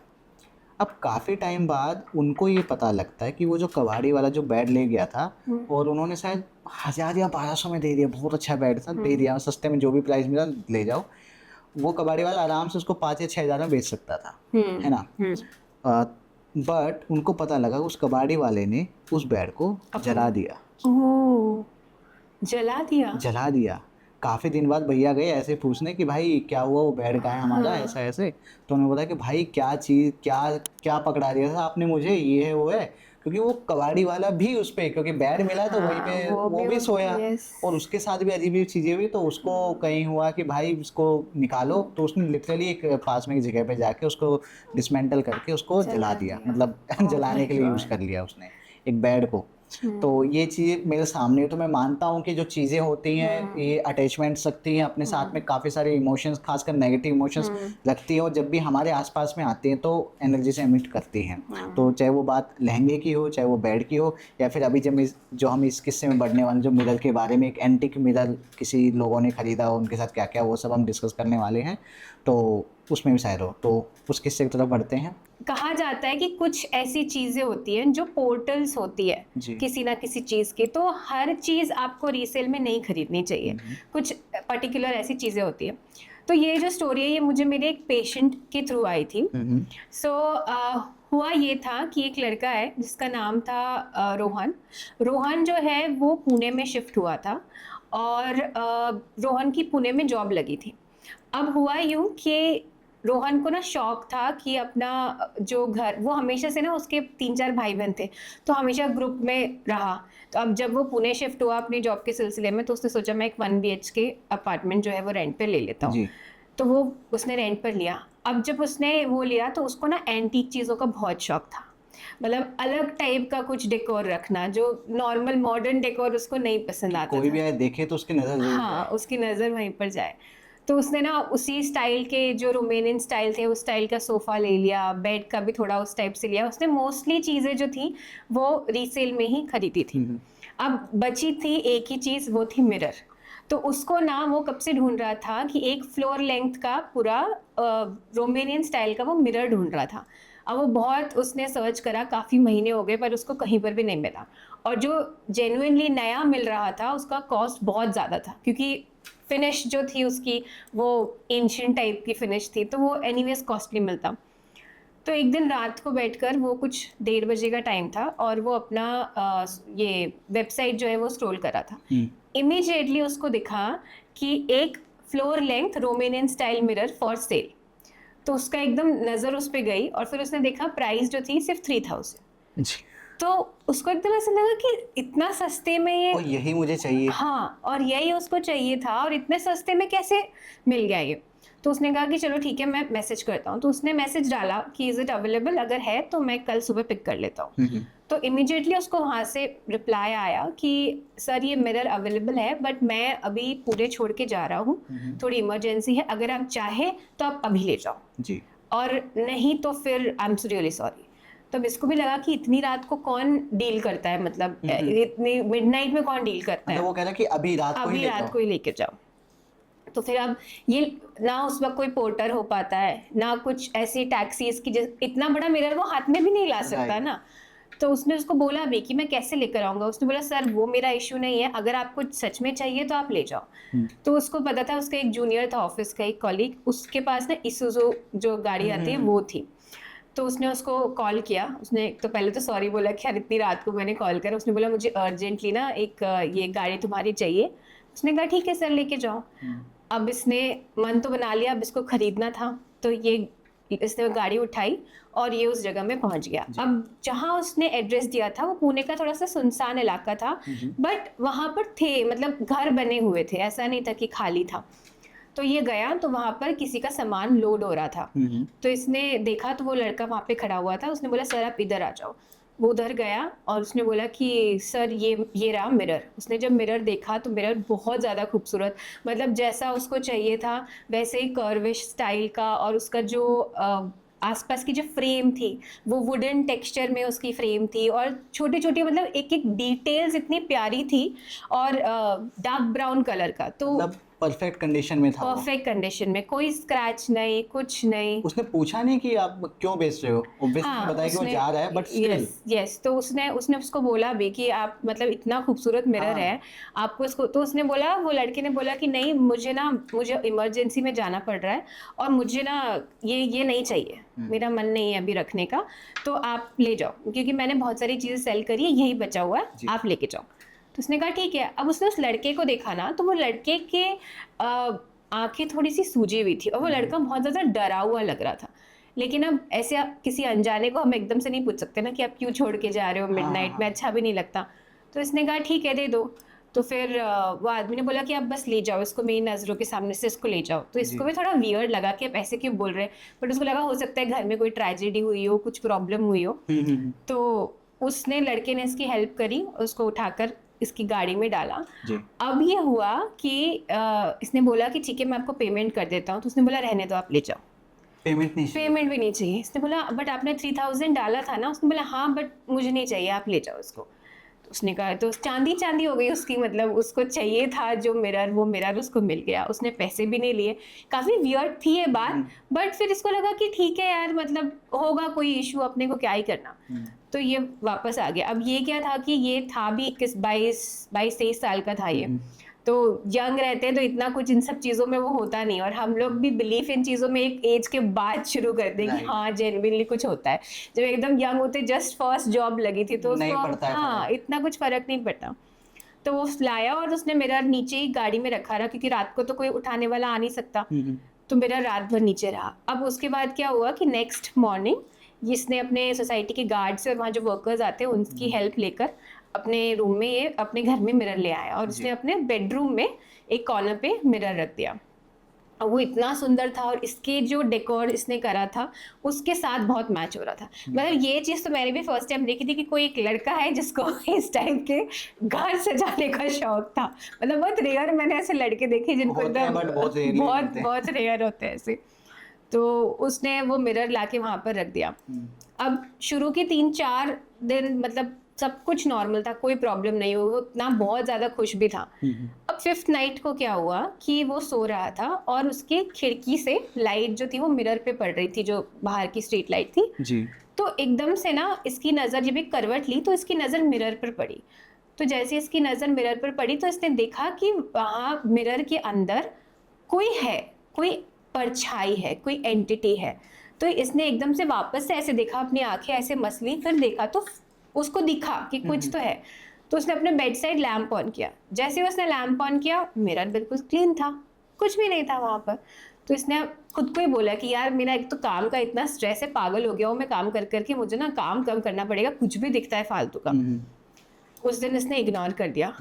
अब काफ़ी टाइम बाद उनको ये पता लगता है कि वो जो कबाड़ी वाला जो बेड ले गया था, और उन्होंने शायद 1000 या 1200 में दे दिया, बहुत अच्छा बेड था, दे दिया सस्ते में, जो भी प्राइस मिला ले जाओ। वो कबाड़ी वाला आराम से उसको 5 या 6 हज़ार में बेच सकता था, है ना। बट उनको पता लगा उस कबाड़ी वाले ने उस बेड को जला दिया। जला दिया। काफ़ी दिन बाद भैया गए ऐसे पूछने कि भाई क्या हुआ, वो बेड कहाँ है हमारा, ऐसा ऐसे। तो उन्होंने बताया कि भाई क्या चीज़, क्या क्या पकड़ा दिया था आपने मुझे, ये है वो है। क्योंकि वो कबाड़ी वाला भी उस पे, क्योंकि बेड मिला तो वहीं पे वो भी सोया, और उसके साथ भी अजीब अजीब चीजें हुई। तो उसको कहीं हुआ कि भाई इसको निकालो, तो उसने लिटरली एक पास में की जगह पे जाके उसको डिसमेंटल करके उसको जला दिया, मतलब जलाने के लिए यूज कर लिया उसने एक बेड को। तो ये चीज़ मेरे सामने है, तो मैं मानता हूँ कि जो चीज़ें होती हैं ये अटैचमेंट्स रखती हैं अपने साथ में, काफ़ी सारे इमोशंस, खासकर नेगेटिव इमोशंस रखती हैं, और जब भी हमारे आसपास में आती हैं तो एनर्जी से एमिट करती हैं। तो चाहे वो बात लहंगे की हो, चाहे वो बेड की हो, या फिर अभी जब जो हम इस किस्से में बढ़ने वाले जो मिरर के बारे में, एक एंटिक मिरर किसी लोगों ने खरीदा, उनके साथ क्या क्या, वो सब हम डिस्कस करने वाले हैं। तो उसमें भी शायद हो, तो उस किस्से की तरफ बढ़ते हैं। कहा जाता है कि कुछ ऐसी चीजें होती हैं जो पोर्टल्स होती है किसी ना किसी चीज की, तो हर चीज आपको रीसेल में नहीं खरीदनी चाहिए, कुछ पर्टिकुलर ऐसी चीजें होती है। तो ये जो स्टोरी है ये मुझे मेरे एक पेशेंट के थ्रू आई थी। सो हुआ ये था कि एक लड़का है जिसका नाम था रोहन। रोहन जो है वो पुणे में शिफ्ट हुआ था, और रोहन की पुणे में जॉब लगी थी। अब हुआ यूँ कि रोहन को ना शौक था कि अपना जो घर, वो हमेशा से ना उसके 3-4 भाई बहन थे, तो हमेशा ग्रुप में रहा। तो अब जब वो पुणे शिफ्ट हुआ अपनी जॉब के सिलसिले में, तो उसने सोचा मैं एक 1 BHK अपार्टमेंट जो है वो रेंट पे ले लेता हूँ। तो वो उसने रेंट पर लिया। अब जब उसने वो लिया तो उसको ना एंटीक चीज़ों का बहुत शौक था, मतलब अलग टाइप का कुछ डेकोर रखना, जो नॉर्मल मॉडर्न डेकोर उसको नहीं पसंद आता कोई था। भी आए देखे तो उसकी नज़र जरूर हाँ, उसकी नज़र वहीं पर जाए। तो उसने ना उसी स्टाइल के, जो रोमेनियन स्टाइल थे उस स्टाइल का सोफ़ा ले लिया, बेड का भी थोड़ा उस टाइप से लिया। उसने मोस्टली चीज़ें जो थी वो रीसेल में ही खरीदी थी। अब बची थी एक ही चीज़, वो थी मिरर। तो उसको ना वो कब से ढूंढ रहा था कि एक फ्लोर लेंथ का पूरा रोमेनियन स्टाइल का वो मिरर ढूंढ रहा था। अब वो बहुत उसने सर्च करा, काफ़ी महीने हो गए, पर उसको कहीं पर भी नहीं मिला। और जो जेन्युइनली नया मिल रहा था उसका कॉस्ट बहुत ज़्यादा था, क्योंकि फिनिश जो थी उसकी वो एंशिएंट टाइप की फिनिश थी, तो वो एनीवेज कॉस्टली मिलता। तो एक दिन रात को बैठकर, वो कुछ 1:30 बजे का टाइम था, और वो अपना ये वेबसाइट जो है वो स्क्रॉल कर रहा था। इमीडिएटली उसको दिखा कि एक floor length Romanian style mirror for sale. तो उसका एकदम नज़र उस पर गई, और फिर उसने देखा प्राइस जो थी सिर्फ 3000। तो उसको एकदम ऐसा लगा कि इतना सस्ते में ये, और यही मुझे चाहिए। हाँ, और यही उसको चाहिए था, और इतने सस्ते में कैसे मिल गया ये। तो उसने कहा कि चलो ठीक है, मैं मैसेज करता हूँ। तो उसने मैसेज डाला कि इज़ इट अवेलेबल, अगर है तो मैं कल सुबह पिक कर लेता हूँ। तो इमीडिएटली उसको वहाँ से रिप्लाई आया कि सर ये मिरर अवेलेबल है, बट मैं अभी पूरे छोड़ के जा रहा हूँ, थोड़ी इमरजेंसी है, अगर आप चाहे तो आप अभी ले जाओ जी, और नहीं तो फिर आई एम रियली सॉरी। तब इसको भी लगा कि इतनी रात को कौन डील करता है, मतलब इतनी मिडनाइट में कौन डील करता है। मतलब वो कह रहा कि अभी रात को ही लेके जाओ। तो फिर अब ये ना उस वक्त कोई पोर्टर हो पाता है, ना कुछ ऐसी टैक्सीज की, इतना बड़ा मिरर वो हाथ में भी नहीं ला सकता ना। तो उसने उसको बोला भी कि मैं कैसे लेकर आऊँगा। उसने बोला सर वो मेरा इशू नहीं है, अगर आपको सच में चाहिए तो आप ले जाओ। तो उसको पता था, उसका एक जूनियर था ऑफिस का, एक कॉलीग, उसके पास ना इसूजू जो गाड़ी आती है वो थी। तो उसने उसको कॉल किया। उसने तो पहले तो सॉरी बोला कि यार इतनी रात को मैंने कॉल करा। उसने बोला मुझे अर्जेंटली ना एक ये गाड़ी तुम्हारी चाहिए। उसने कहा ठीक है सर, लेके जाओ। अब इसने मन तो बना लिया, अब इसको खरीदना था, तो इसने गाड़ी उठाई और ये उस जगह में पहुंच गया। अब जहाँ उसने एड्रेस दिया था वो पुणे का थोड़ा सा सुनसान इलाका था, बट वहाँ पर थे, मतलब घर बने हुए थे, ऐसा नहीं था कि खाली था। तो ये गया तो वहाँ पर किसी का सामान लोड हो रहा था। तो इसने देखा तो वो लड़का वहाँ पे खड़ा हुआ था। उसने बोला सर आप इधर आ जाओ। वो उधर गया और उसने बोला कि सर ये रहा मिरर। उसने जब मिरर देखा तो मिरर बहुत ज़्यादा खूबसूरत, मतलब जैसा उसको चाहिए था वैसे ही कर्विश स्टाइल का, और उसका जो आसपास की जो फ्रेम थी वो वुडन टेक्सचर में उसकी फ्रेम थी, और छोटी छोटी मतलब एक एक डिटेल्स इतनी प्यारी थी, और डार्क ब्राउन कलर का। तो परफेक्ट कंडीशन में था, परफेक्ट कंडीशन में, कोई स्क्रैच नहीं, कुछ नहीं। उसने पूछा नहीं कि आप क्यों बेच रहे हो, ऑब्वियसली बताया कि वो जा रहा है, बट स्टिल यस। तो उसने उसको बोला भी कि आप मतलब इतना खूबसूरत मिरर है आपको इसको। तो उसने बोला, वो लड़के ने बोला कि नहीं मुझे इमरजेंसी में जाना पड़ रहा है, और मुझे ना ये नहीं चाहिए, मेरा मन नहीं है अभी रखने का, तो आप ले जाओ, क्योंकि मैंने बहुत सारी चीज़ें सेल करी है, यही बचा हुआ है, आप लेके जाओ। तो उसने कहा ठीक है। अब उसने उस लड़के को देखा ना, तो वो लड़के के आंखें थोड़ी सी सूजी हुई थी, और वो लड़का बहुत ज़्यादा डरा हुआ लग रहा था। लेकिन अब ऐसे आप किसी अनजाने को हम एकदम से नहीं पूछ सकते ना कि आप क्यों छोड़ के जा रहे हो मिडनाइट में, अच्छा भी नहीं लगता। तो इसने कहा ठीक है दे दो। तो फिर वो आदमी ने बोला कि आप बस ले जाओ इसको, मेरी नज़रों के सामने से इसको ले जाओ। तो इसको भी थोड़ा वियर्ड लगा कि आप ऐसे क्यों बोल रहे हैं, बट उसको लगा हो सकता है घर में कोई ट्रेजेडी हुई हो, कुछ प्रॉब्लम हुई हो। तो उसने, लड़के ने इसकी हेल्प करी, उसको उठाकर इसकी गाड़ी में डाला। अब ये हुआ कि इसने बोला कि ठीक है मैं आपको पेमेंट कर देता हूँ। तो उसने बोला रहने दो, आप ले जाओ, पेमेंट भी नहीं चाहिए। इसने बोला बट आपने 3000 डाला था ना। उसने बोला हाँ बट मुझे नहीं चाहिए, आप ले जाओ इसको। तो उसने कहा, तो चांदी चांदी हो गई उसकी, मतलब उसको चाहिए था जो मिरर, वो मिरर उसको मिल गया, उसने पैसे भी नहीं लिए। काफ़ी वियर्ड थी ये बात, बट फिर इसको लगा कि ठीक है यार, मतलब होगा कोई इशू, अपने को क्या ही करना। तो ये वापस आ गया। अब ये क्या था कि ये था भी 22-23 साल का था ये। तो यंग रहते हैं तो इतना कुछ इन सब चीज़ों में वो होता नहीं, और हम लोग भी बिलीफ इन चीज़ों में एक एज के बाद शुरू कर दें कि हाँ जेन्युइनली कुछ होता है। जब एकदम यंग होते, जस्ट फर्स्ट जॉब लगी थी तो उसको हाँ इतना कुछ फर्क नहीं पड़ता। तो वो लाया और उसने मेरा नीचे ही गाड़ी में रखा रहा, क्योंकि रात को तो कोई उठाने वाला आ नहीं सकता। तो मेरा रात भर नीचे रहा। अब उसके बाद क्या हुआ कि नेक्स्ट मॉर्निंग इसने अपने सोसाइटी के गार्ड से और वहाँ जो वर्कर्स आते हैं उनकी हेल्प लेकर अपने रूम में, ये अपने घर में मिरर ले आया और उसने अपने बेडरूम में एक कॉर्नर पे मिरर रख दिया। और वो इतना सुंदर था और इसके जो डेकोर इसने करा था उसके साथ बहुत मैच हो रहा था। मतलब ये चीज़ तो मैंने भी फर्स्ट टाइम देखी थी कि कोई एक लड़का है जिसको इस टाइप के घर सजाने का शौक था। मतलब बहुत रेयर मैंने ऐसे लड़के देखे जिनको बहुत रेयर होते हैं ऐसे। तो उसने वो मिरर लाके वहाँ पर रख दिया। अब शुरू के 3-4 दिन मतलब सब कुछ नॉर्मल था, कोई प्रॉब्लम नहीं हुई, वो इतना बहुत ज़्यादा खुश भी था। अब 5th नाइट को क्या हुआ कि वो सो रहा था और उसके खिड़की से लाइट जो थी वो मिरर पे पड़ रही थी, जो बाहर की स्ट्रीट लाइट थी जी। तो एकदम से ना इसकी नज़र, जब एक करवट ली तो इसकी नज़र मिरर पर पड़ी। तो जैसे इसकी नज़र मिरर पर पड़ी तो इसने देखा कि वहाँ मिरर के अंदर कोई है, कोई परछाई है, कोई एंटिटी है। तो इसने एकदम से वापस से ऐसे देखा, अपनी आंखें ऐसे मसली, फिर देखा तो उसको दिखा कि कुछ तो है। तो उसने अपने बेड साइड लैम्प ऑन किया। जैसे उसने लैम्प ऑन किया, मिरर बिल्कुल क्लीन था, कुछ भी नहीं था वहाँ पर। तो इसने खुद को ही बोला कि यार मेरा एक तो काम का इतना स्ट्रेस है, पागल हो गया हूँ मैं काम कर करके, मुझे ना काम कम करना पड़ेगा, कुछ भी दिखता है फालतू का। उस दिन इसने इग्नोर कर दिया।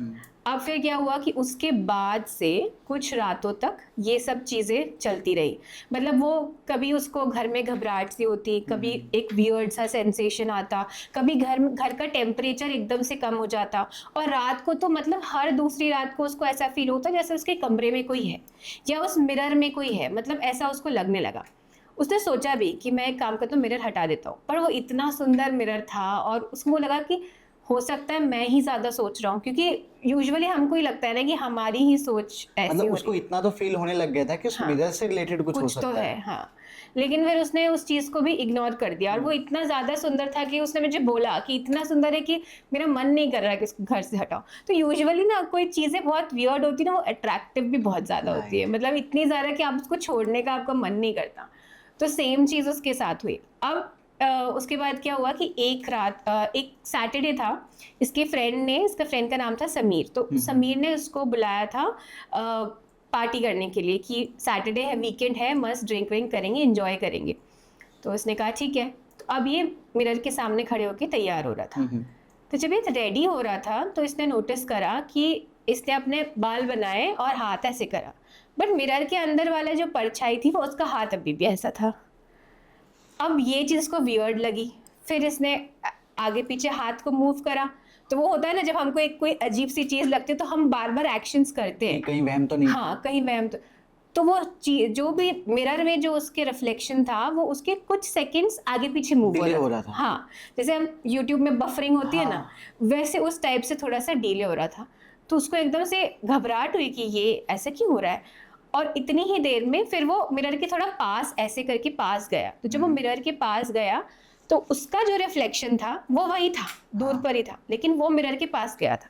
अब फिर क्या हुआ कि उसके बाद से कुछ रातों तक ये सब चीज़ें चलती रही। मतलब वो कभी उसको घर में घबराहट सी होती, कभी एक वियर्ड सा सेंसेशन आता, कभी घर का टेम्परेचर एकदम से कम हो जाता, और रात को तो मतलब हर दूसरी रात को उसको ऐसा फील होता जैसे उसके कमरे में कोई है या उस मिरर में कोई है, मतलब ऐसा उसको लगने लगा। उसने सोचा भी कि मैं एक काम करता हूँ, मिरर हटा देता हूँ, पर वो इतना सुंदर मिरर था और उसको लगा कि हो सकता है मैं ही ज़्यादा सोच रहा हूँ, क्योंकि यूजुअली हमको ही लगता है ना कि हमारी ही सोच ऐसी मतलब उसको इतना तो फील होने लग गया था कि उस मिरर से रिलेटेड कुछ हो सकता तो है। हाँ, लेकिन फिर उसने उस चीज़ को भी इग्नोर कर दिया और वो इतना ज़्यादा सुंदर था कि उसने मुझे बोला कि इतना सुंदर है कि मेरा मन नहीं कर रहा है कि इसको घर से हटाओ। तो यूजुअली ना कोई चीज़ें बहुत वियर्ड होती है ना, वो अट्रैक्टिव भी बहुत ज़्यादा होती है, मतलब इतनी ज़्यादा कि आप उसको छोड़ने का आपका मन नहीं करता। तो सेम चीज़ उसके साथ हुई। अब उसके बाद क्या हुआ कि एक रात, एक सैटरडे था, इसके इसका फ्रेंड का नाम था समीर। तो समीर ने उसको बुलाया था पार्टी करने के लिए कि सैटरडे है, वीकेंड है, मस्त ड्रिंक विंक करेंगे, एंजॉय करेंगे। तो उसने कहा ठीक है। तो अब ये मिरर के सामने खड़े होकर तैयार हो रहा था। तो जब ये रेडी हो रहा था तो इसने नोटिस करा कि इसने अपने बाल बनाए और हाथ ऐसे करा, बट मिरर के अंदर वाला जो परछाई थी वो उसका हाथ अभी भी ऐसा था। अब ये चीज़ को वियर्ड लगी, फिर इसने आगे पीछे हाथ को मूव करा। तो वो होता है ना, जब हमको एक कोई अजीब सी चीज़ लगती है तो हम बार बार एक्शंस करते हैं, कहीं वहम तो नहीं। हाँ, कहीं वहम तो वो चीज जो भी मिरर में जो उसके रिफ्लेक्शन था वो उसके कुछ सेकंड्स आगे पीछे मूव हो रहा था। हाँ, जैसे हम यूट्यूब में बफरिंग होती है ना, वैसे उस टाइप से थोड़ा सा डिले हो रहा था। तो उसको एकदम से घबराहट हुई कि ये ऐसा क्यों हो रहा है, और इतनी ही देर में फिर वो मिरर के थोड़ा पास ऐसे करके पास गया। तो जब वो मिरर के पास गया तो उसका जो रिफ्लेक्शन था वो वही था, दूर पर ही था, लेकिन वो मिरर के पास गया था।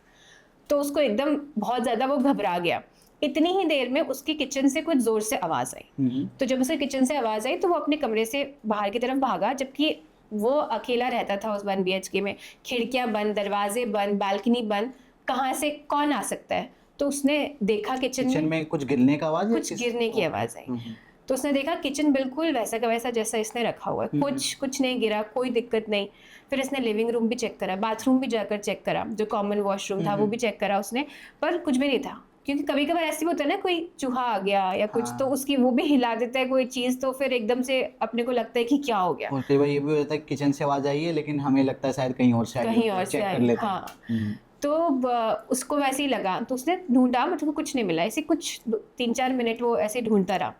तो उसको एकदम बहुत ज़्यादा वो घबरा गया। इतनी ही देर में उसकी किचन से कुछ ज़ोर से आवाज़ आई। तो जब उसे किचन से आवाज़ आई तो वो अपने कमरे से बाहर की तरफ भागा, जबकि वो अकेला रहता था उस 1 BHK में, खिड़कियाँ बंद, दरवाजे बंद, बालकनी बंद, कहाँ से कौन आ सकता है। तो उसने देखा किचन में कुछ गिरने का आवाज़, कुछ गिरने की आवाज़ आई। तो उसने देखा किचन बिल्कुल वैसा का वैसा जैसा इसने रखा हुआ है, कुछ नहीं गिरा, कोई दिक्कत नहीं। फिर इसने लिविंग रूम भी चेक करा, बाथरूम भी जाकर चेक करा, जो कॉमन वॉशरूम था वो भी चेक करा उसने, पर कुछ भी नहीं था। क्योंकि कभी कभार ऐसे भी होता है ना, कोई चूहा आ गया या कुछ, तो उसकी वो भी हिला देता है कोई चीज, तो फिर एकदम से अपने को लगता है कि क्या हो गया। और कई बार ये भी होता है किचन से आवाज आई है लेकिन हमें लगता है शायद कहीं और से आई है, कहीं और चेक से कर आई, लेते हैं। हाँ। तो उसको वैसे ही लगा, तो उसने ढूंढा, बट उसको कुछ नहीं मिला। ऐसे कुछ 3-4 मिनट वो ऐसे ढूंढता रहा।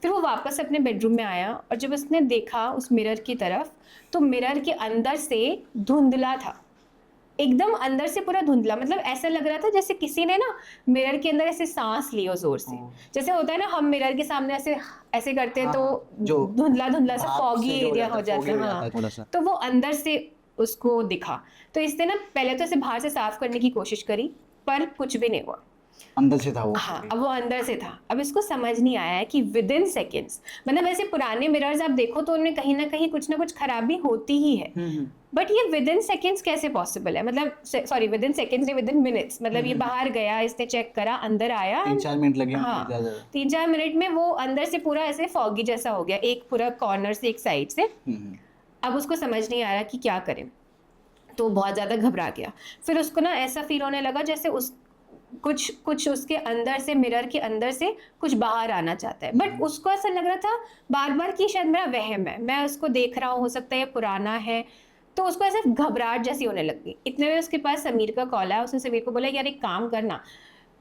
फिर वो वापस अपने बेडरूम में आया, और जब उसने देखा उस मिरर की तरफ, तो मिरर के अंदर से धुंधला था, एकदम अंदर से पूरा धुंधला। मतलब ऐसा लग रहा था जैसे किसी ने ना मिरर के अंदर ऐसे सांस लियो जोर से, जैसे होता है ना हम मिरर के सामने ऐसे ऐसे करते हैं, तो जो धुंधला धुंधला सा भाप फॉगी से जो एरिया हो जाता है, foggy हाँ। थोड़ा सा। तो वो अंदर से उसको दिखा। तो इसने ना पहले तो इसे बाहर से साफ करने की कोशिश करी, पर कुछ भी नहीं हुआ। अंदर से था वो। हाँ, अब वो अंदर से था। अब इसको समझ नहीं आया है कि विद इन सेकेंड्स, मतलब वैसे पुराने मिरर्स आप देखो तो उनमें कहीं ना कुछ खराबी होती ही है, बट ये विद इन सेकेंड्स कैसे पॉसिबल है? मतलब सॉरी, विद इन सेकेंड्स नहीं, विद इन मिनट्स। मतलब ये बाहर गया, इसने चेक करा, अंदर आया, 3-4 मिनट लगे होंगे हाँ, ज्यादा। 3-4 मिनट में वो अंदर से पूरा ऐसे फॉगी जैसा हो गया, एक पूरा कॉर्नर से, एक साइड से। अब उसको समझ नहीं आ रहा कि क्या करें, तो बहुत ज़्यादा घबरा गया। फिर उसको ना ऐसा फील होने लगा जैसे उस कुछ उसके अंदर से, मिरर के अंदर से कुछ बाहर आना चाहता है, बट उसको ऐसा लग रहा था बार बार कि शायद मेरा वहम है, मैं उसको देख रहा हूँ, हो सकता है ये पुराना है। तो उसको ऐसे घबराहट जैसी होने लगी। इतने में उसके पास समीर का कॉल आया। उसने समीर को बोला, यार एक काम करना,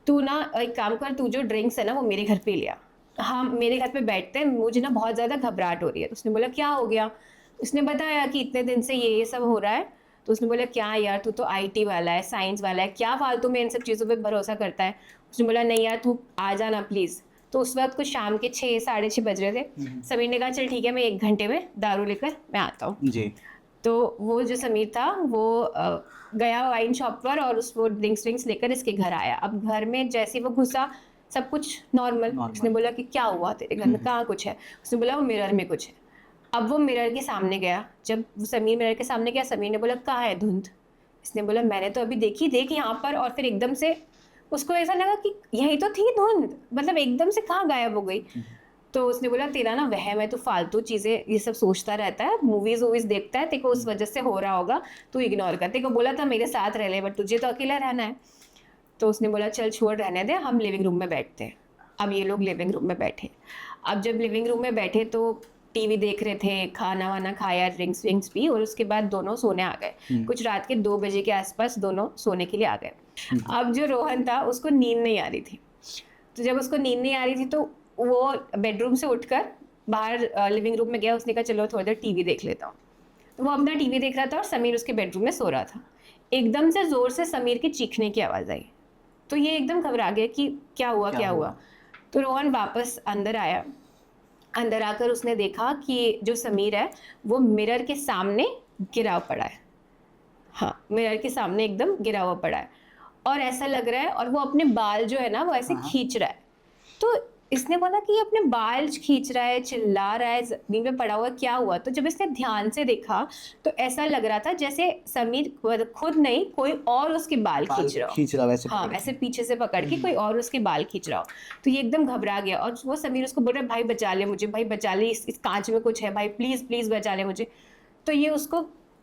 तू ना एक काम कर, तू जो ड्रिंक्स है ना वो मेरे घर पे ले आ, हम मेरे घर पे बैठते हैं, मुझे ना बहुत ज़्यादा घबराहट हो रही है। तो उसने बोला क्या हो गया? उसने बताया कि इतने दिन से ये सब हो रहा है। तो उसने बोला क्या यार, तू तो आईटी वाला है, साइंस वाला है, क्या फालतू में इन सब चीज़ों पे भरोसा करता है? उसने बोला नहीं यार, तू आ जाना प्लीज़। तो उस वक्त कुछ शाम के 6-6:30 बज रहे थे। समीर ने कहा चल ठीक है, मैं 1 घंटे में दारू लेकर मैं आता हूँ। जी। तो वो जो समीर था वो गया वाइन शॉप पर, और उस वो ड्रिंक्स लेकर इसके घर आया। अब घर में जैसे वो घुसा, सब कुछ नॉर्मल। उसने बोला कि क्या हुआ तेरे घर में, कहाँ कुछ है? उसने बोला वो मिरर में कुछ है। अब वो मिरर के सामने गया। जब समीर मिरर के सामने गया, समीर ने बोला कहाँ है धुंध? इसने बोला मैंने तो अभी देखी, देख यहाँ पर। और फिर एकदम से उसको ऐसा लगा कि यही तो थी धुंध, मतलब एकदम से कहाँ गायब हो गई। तो उसने बोला तेरा ना वहम है, तू फालतू चीज़ें ये सब सोचता रहता है, मूवीज वूवीज देखता है, तेरे को उस वजह से हो रहा होगा, तू इग्नोर कर। तेरे को बोला था मेरे साथ रह ले, बट तुझे तो अकेला रहना है। तो उसने बोला चल छोड़, रहने दे, हम लिविंग रूम में बैठते हैं। अब ये लोग लिविंग रूम में बैठे। अब जब लिविंग रूम में बैठे तो टीवी देख रहे थे, खाना वाना खाया, ड्रिंक्स विंक्स पी, और उसके बाद दोनों सोने आ गए। कुछ रात के 2 बजे के आसपास दोनों सोने के लिए आ गए। अब जो रोहन था उसको नींद नहीं आ रही थी। तो जब उसको नींद नहीं आ रही थी तो वो बेडरूम से उठकर बाहर लिविंग रूम में गया। उसने कहा चलो थोड़ी देर टीवी देख लेता हूँ। तो वो अपना टीवी देख रहा था और समीर उसके बेडरूम में सो रहा था। एकदम से ज़ोर से समीर के चीखने की आवाज़ आई। तो ये एकदम घबरा गया कि क्या हुआ। तो रोहन वापस अंदर आया। अंदर आकर उसने देखा कि जो समीर है वो मिरर के सामने गिरा हुआ पड़ा है। हाँ, मिरर के सामने एकदम गिरा हुआ पड़ा है, और ऐसा लग रहा है, और वो अपने बाल जो है ना वो ऐसे खींच रहा है। तो इसने बोला कि ये अपने बाल खींच रहा है, चिल्ला रहा है, जमीन पे पड़ा हुआ, क्या हुआ? तो जब इसने ध्यान से देखा तो ऐसा लग रहा था जैसे समीर खुद नहीं, कोई और उसके बाल खींच रहा हो। वैसे हाँ, ऐसे पीछे से पकड़ के कोई और उसके बाल खींच रहा हो। तो ये एकदम घबरा गया, और वो समीर उसको बोल रहा है भाई बचा ले मुझे, भाई बचा ले, इस कांच में कुछ है भाई, प्लीज प्लीज बचा ले मुझे। तो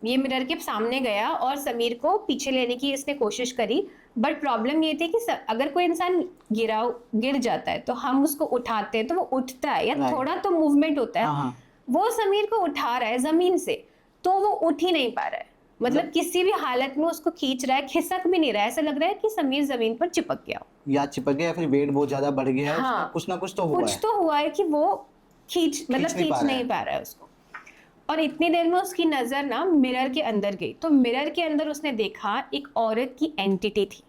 ये मिरर के सामने गया और समीर को पीछे लेने की इसने कोशिश करी, बट प्रॉब्लम ये थी कि अगर कोई इंसान गिर जाता है तो हम उसको उठाते हैं तो वो उठता है, या थोड़ा तो मूवमेंट होता है। वो समीर को उठा रहा है जमीन से, तो वो उठ ही नहीं पा रहा है। मतलब किसी भी हालत में उसको खींच रहा है, खिसक भी नहीं रहा है। ऐसा लग रहा है कि समीर जमीन पर चिपक गया, या फिर वेट बहुत ज्यादा बढ़ गया है। हाँ, कुछ ना कुछ तो हुआ है कि वो खींच नहीं पा रहा है उसको। और इतनी देर में उसकी नजर ना मिरर के अंदर गई। तो मिरर के अंदर उसने देखा एक औरत की एंटिटी थी।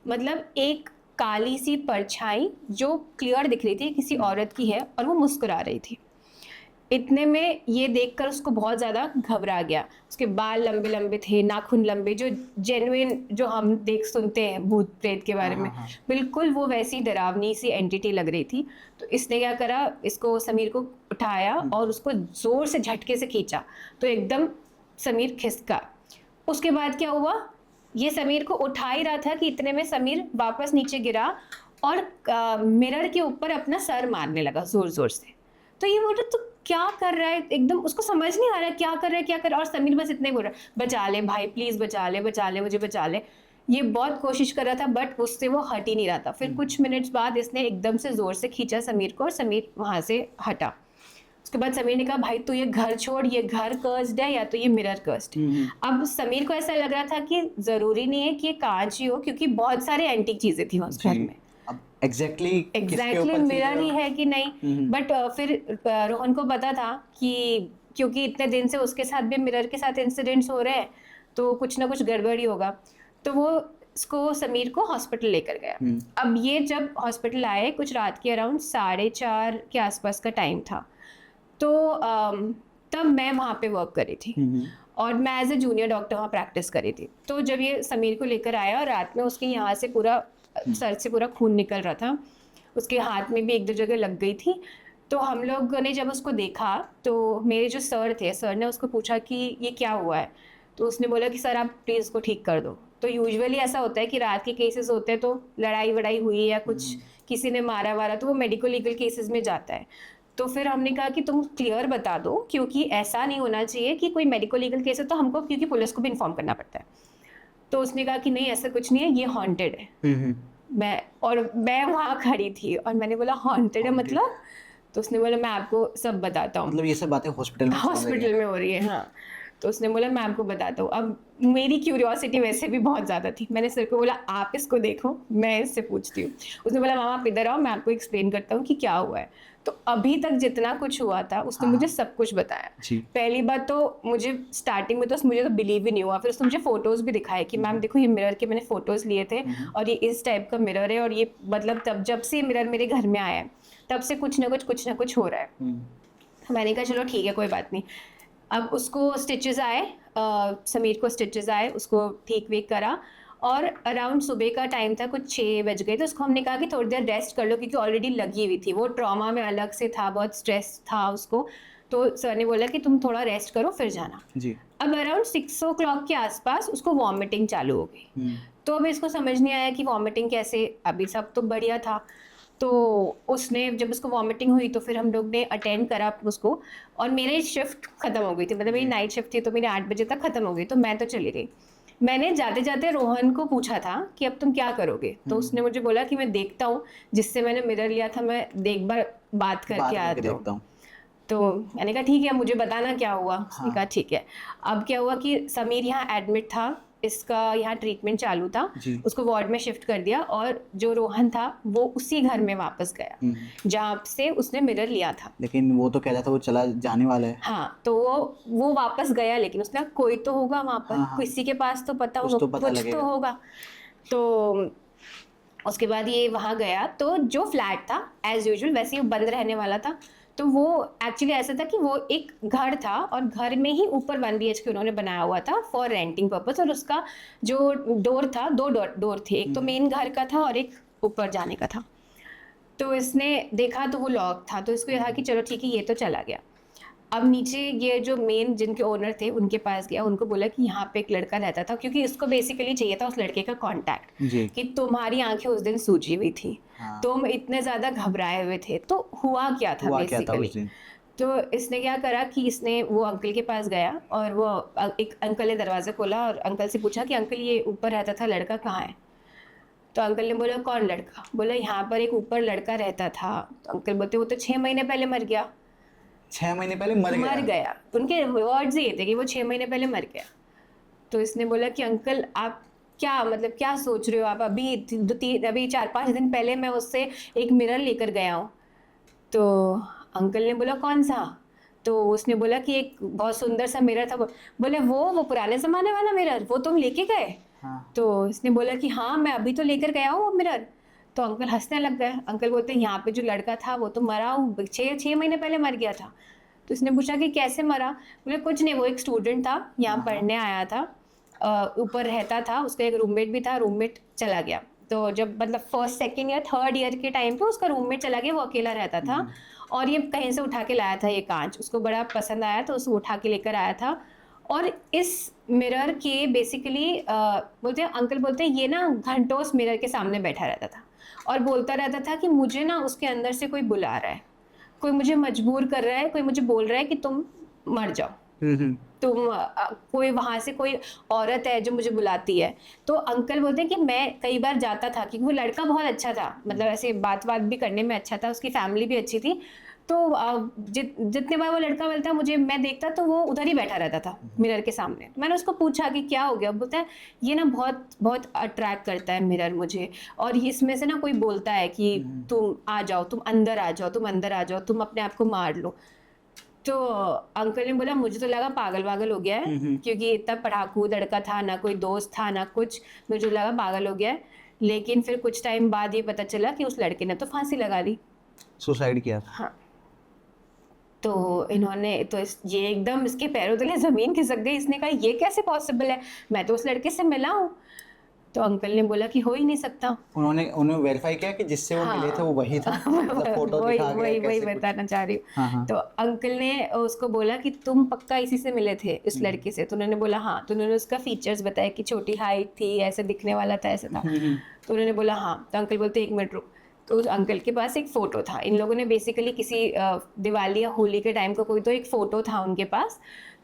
मतलब एक काली सी परछाई जो क्लियर दिख रही थी किसी औरत की है, और वो मुस्कुरा रही थी। इतने में ये देखकर उसको बहुत ज़्यादा घबरा गया। उसके बाल लंबे लंबे थे, नाखून लंबे, जो जेन्युइन जो हम सुनते हैं भूत प्रेत के बारे में, बिल्कुल वो वैसी डरावनी सी एंटिटी लग रही थी। तो इसने क्या करा, इसको समीर को उठाया और उसको ज़ोर से झटके से खींचा, तो एकदम समीर खिसका। उसके बाद क्या हुआ, ये समीर को उठा ही रहा था कि इतने में समीर वापस नीचे गिरा और मिरर के ऊपर अपना सर मारने लगा जोर जोर से। तो ये बोल रहा तू क्या कर रहा है, एकदम उसको समझ नहीं आ रहा है क्या कर रहा है क्या कर रहा है। और समीर बस इतना ही बोल रहा है, बचा ले भाई प्लीज़, बचा ले मुझे, बचा ले। ये बहुत कोशिश कर रहा था बट उससे वो हट ही नहीं रहा था। फिर कुछ मिनट्स बाद इसने एकदम से ज़ोर से खींचा समीर को और समीर वहाँ से हटा। उसके बाद समीर ने कहा भाई तू ये घर छोड़, ये घर कर्स्ड है या तो ये मिरर कर्स्ड है। अब समीर को ऐसा लग रहा था कि ज़रूरी नहीं है कि ये कांच ही हो, क्योंकि बहुत सारे एंटीक चीज़ें थी उस घर में। अब एग्जैक्टली मिरर ही है कि नहीं। बट फिर रोहन को पता था कि क्योंकि इतने दिन से उसके साथ भी मिरर के साथ इंसिडेंट्स हो रहे हैं तो कुछ ना कुछ गड़बड़ ही होगा। तो वो इसको समीर को हॉस्पिटल लेकर गया। अब ये जब हॉस्पिटल आए कुछ रात के अराउंड 4:30 के आसपास का टाइम था। तो तब मैं वहाँ पे वर्क करी थी और मैं एज ए जूनियर डॉक्टर वहाँ प्रैक्टिस करी थी। तो जब ये समीर को लेकर आया और रात में उसके यहाँ से पूरा सर से पूरा खून निकल रहा था, उसके हाथ में भी एक दो जगह लग गई थी। तो हम लोग ने जब उसको देखा तो मेरे जो सर थे, सर ने उसको पूछा कि ये क्या हुआ है। तो उसने बोला कि सर आप प्लीज़ इसको ठीक कर दो। तो यूजुअली ऐसा होता है कि रात के केसेस होते हैं तो लड़ाई वड़ाई हुई या कुछ किसी ने मारा वारा तो वो मेडिको लीगल केसेस में जाता है। तो फिर हमने कहा कि तुम क्लियर बता दो, क्योंकि ऐसा नहीं होना चाहिए कि कोई मेडिको लीगल केस है तो हमको, क्योंकि पुलिस को भी इन्फॉर्म करना पड़ता है। तो उसने कहा कि नहीं ऐसा कुछ नहीं है, ये हॉन्टेड है। मैं वहाँ खड़ी थी और मैंने बोला हॉन्टेड है मतलब? तो उसने बोला मैं आपको सब बताता हूँ। मतलब ये सब बातें हॉस्पिटल में हो रही है। हाँ। तो उसने बोला मैं आपको बताता हूँ। अब मेरी क्यूरियोसिटी वैसे भी बहुत ज़्यादा थी। मैंने सर को बोला आप इसको देखो, मैं इससे पूछती हूँ। उसने बोला मामा आप इधर आओ, मैं आपको एक्सप्लेन करता हूँ कि क्या हुआ है। तो अभी तक जितना कुछ हुआ था उसने मुझे सब कुछ बताया। पहली बात तो मुझे स्टार्टिंग में तो मुझे तो बिलीव ही नहीं हुआ। फिर उसने मुझे फोटोज भी दिखाए कि मैम देखो ये मिरर के मैंने फोटोज लिए थे और ये इस टाइप का मिरर है और ये मतलब तब जब से मिरर मेरे घर में आया है तब से कुछ ना कुछ हो रहा है। मैंने कहा चलो ठीक है कोई बात नहीं। अब उसको स्टिचेस आए, समीर को स्टिचेस आए, उसको ठीक वीक करा और अराउंड सुबह का टाइम था, कुछ 6 बज गए। तो उसको हमने कहा कि थोड़ी देर रेस्ट कर लो क्योंकि ऑलरेडी लगी हुई थी, वो ट्रॉमा में अलग से था, बहुत स्ट्रेस था उसको। तो सर ने बोला कि तुम थोड़ा रेस्ट करो फिर जाना जी। अब अराउंड 6 o'clock के आसपास उसको वॉमिटिंग चालू हो गई। तो अब इसको समझ नहीं आया कि वॉमिटिंग कैसे, अभी सब तो बढ़िया था। तो उसने जब उसको वॉमिटिंग हुई तो फिर हम लोग ने अटेंड करा उसको और मेरी शिफ्ट ख़त्म हो गई थी, मतलब मेरी नाइट शिफ्ट थी तो मेरी 8 बजे तक ख़त्म हो गई। तो मैं तो चली गई। मैंने जाते जाते रोहन को पूछा था कि अब तुम क्या करोगे। तो उसने मुझे बोला कि मैं देखता हूँ, जिससे मैंने मिरर लिया था मैं एक बार बात करके आता हूँ। तो मैंने कहा ठीक है मुझे बताना क्या हुआ। उसने कहा ठीक है। अब क्या हुआ कि समीर यहाँ एडमिट था, इसका यहाँ ट्रीटमेंट चालू था, उसको वार्ड में शिफ्ट कर दिया और जो रोहन था वो उसी घर में वापस गया जहाँ से उसने मिरर लिया था। लेकिन वो तो कह रहा था वो चला जाने वाला है। हाँ तो वो वापस गया, लेकिन उसने कोई तो होगा वहाँ पर। किसी के पास तो पता होगा, कुछ तो होगा। तो उसके बाद ये वहाँ गया तो जो फ्लैट था एज यूजुअल वैसे ही बंद रहने वाला था। तो वो एक्चुअली ऐसा था कि वो एक घर था और घर में ही ऊपर 1 BHK उन्होंने बनाया हुआ था फॉर रेंटिंग पर्पस। और उसका जो डोर था, 2 डोर थे, एक तो मेन घर का था और एक ऊपर जाने का था। तो इसने देखा तो वो लॉक था, तो इसको ये था कि चलो ठीक है ये तो चला गया। अब नीचे ये जो मेन जिनके ओनर थे उनके पास गया, उनको बोला कि यहाँ पे एक लड़का रहता था, क्योंकि इसको बेसिकली चाहिए था उस लड़के का कांटेक्ट कि तुम्हारी आंखें उस दिन सूजी हुई थी, तुम इतने ज़्यादा घबराए हुए थे, तो हुआ क्या था बेसिकली। तो इसने क्या करा कि इसने वो अंकल के पास गया और वो एक अंकल ने दरवाज़ा खोला और अंकल से पूछा कि अंकल ये ऊपर रहता था लड़का कहाँ है। तो अंकल ने बोला कौन लड़का? बोला यहाँ पर एक ऊपर लड़का रहता था। तो अंकल बोलते वो तो 6 महीने पहले मर गया। 6 महीने पहले मर गया। उनके वर्ड्स ये थे कि वो 6 महीने पहले मर गया। तो इसने बोला कि अंकल आप क्या मतलब क्या सोच रहे हो आप, अभी 4-5 दिन पहले मैं उससे एक मिरर लेकर गया हूँ। तो अंकल ने बोला कौन सा? तो उसने बोला कि एक बहुत सुंदर सा मिरर था। बोले वो पुराने ज़माने वाला मिरर, वो तुम लेके गए? तो इसने बोला कि हाँ मैं अभी तो लेकर गया हूँ वो मिरर। तो अंकल हंसने लग गए। अंकल बोलते हैं यहाँ पे जो लड़का था वो तो मरा, 6 महीने पहले मर गया था। तो इसने पूछा कि कैसे मरा? बोले कुछ नहीं, वो एक स्टूडेंट था, यहाँ पढ़ने आया था, ऊपर रहता था, उसका एक रूममेट भी था, रूममेट चला गया। तो जब मतलब 1st, 2nd या 3rd ईयर के टाइम पे उसका रूममेट चला गया, वो अकेला रहता था और ये कहीं से उठा के लाया था ये कांच, उसको बड़ा पसंद आया तो उसको उठा के लेकर आया था। और इस मिरर के बेसिकली बोलते हैं अंकल बोलते हैं ये ना घंटों उस मिरर के सामने बैठा रहता था और बोलता रहता था कि मुझे ना उसके अंदर से कोई बुला रहा है, कोई मुझे मजबूर कर रहा है, कोई मुझे बोल रहा है कि तुम मर जाओ, तुम कोई वहां से कोई औरत है जो मुझे बुलाती है। तो अंकल बोलते हैं कि मैं कई बार जाता था, क्योंकि वो लड़का बहुत अच्छा था, मतलब ऐसे बात भी करने में अच्छा था, उसकी फैमिली भी अच्छी थी। तो जितने बार वो लड़का मिलता मुझे, मैं देखता तो वो उधर ही बैठा रहता था मिरर के सामने। मैंने उसको पूछा कि क्या हो गया, बोलता है ये ना बहुत बहुत अट्रैक्ट करता है मिरर मुझे, और इसमें से ना कोई बोलता है कि तुम आ जाओ, तुम अंदर आ जाओ, तुम अंदर आ जाओ, तुम अपने आप को मार लो। तो अंकल ने बोला, मुझे तो लगा पागल वागल हो गया है, क्योंकि इतना पढ़ाकू लड़का था, ना कोई दोस्त था ना कुछ, मुझे लगा पागल हो गया है। लेकिन फिर कुछ टाइम बाद ये पता चला कि उस लड़के ने तो फांसी लगा ली। सुसाइड किया। हाँ। तो इन्होंने तो ये एकदम इसके पैरों तले जमीन खिसक गई। इसने कहा ये कैसे पॉसिबल है, मैं तो उस लड़के से मिला हूँ। तो अंकल ने बोला कि हो ही नहीं सकता। उन्होंने वेरीफाई किया कि जिससे वो मिले थे वो वही था, मतलब फोटो वही दिखा गया वही वही कैसे कुछ? बताना चाह रही हाँ, हूँ। हाँ। तो अंकल ने उसको बोला कि तुम पक्का इसी से मिले थे, इस लड़के से? तो उन्होंने बोला हाँ। तो उन्होंने उसका फीचर्स बताया कि छोटी हाइट थी, ऐसे दिखने वाला था, ऐसा था। तो उन्होंने बोला हाँ। तो अंकल बोलते 1 मिनट रुक। तो उस अंकल के पास एक फ़ोटो था। इन लोगों ने बेसिकली किसी दिवाली या होली के टाइम का कोई तो एक फ़ोटो था उनके पास,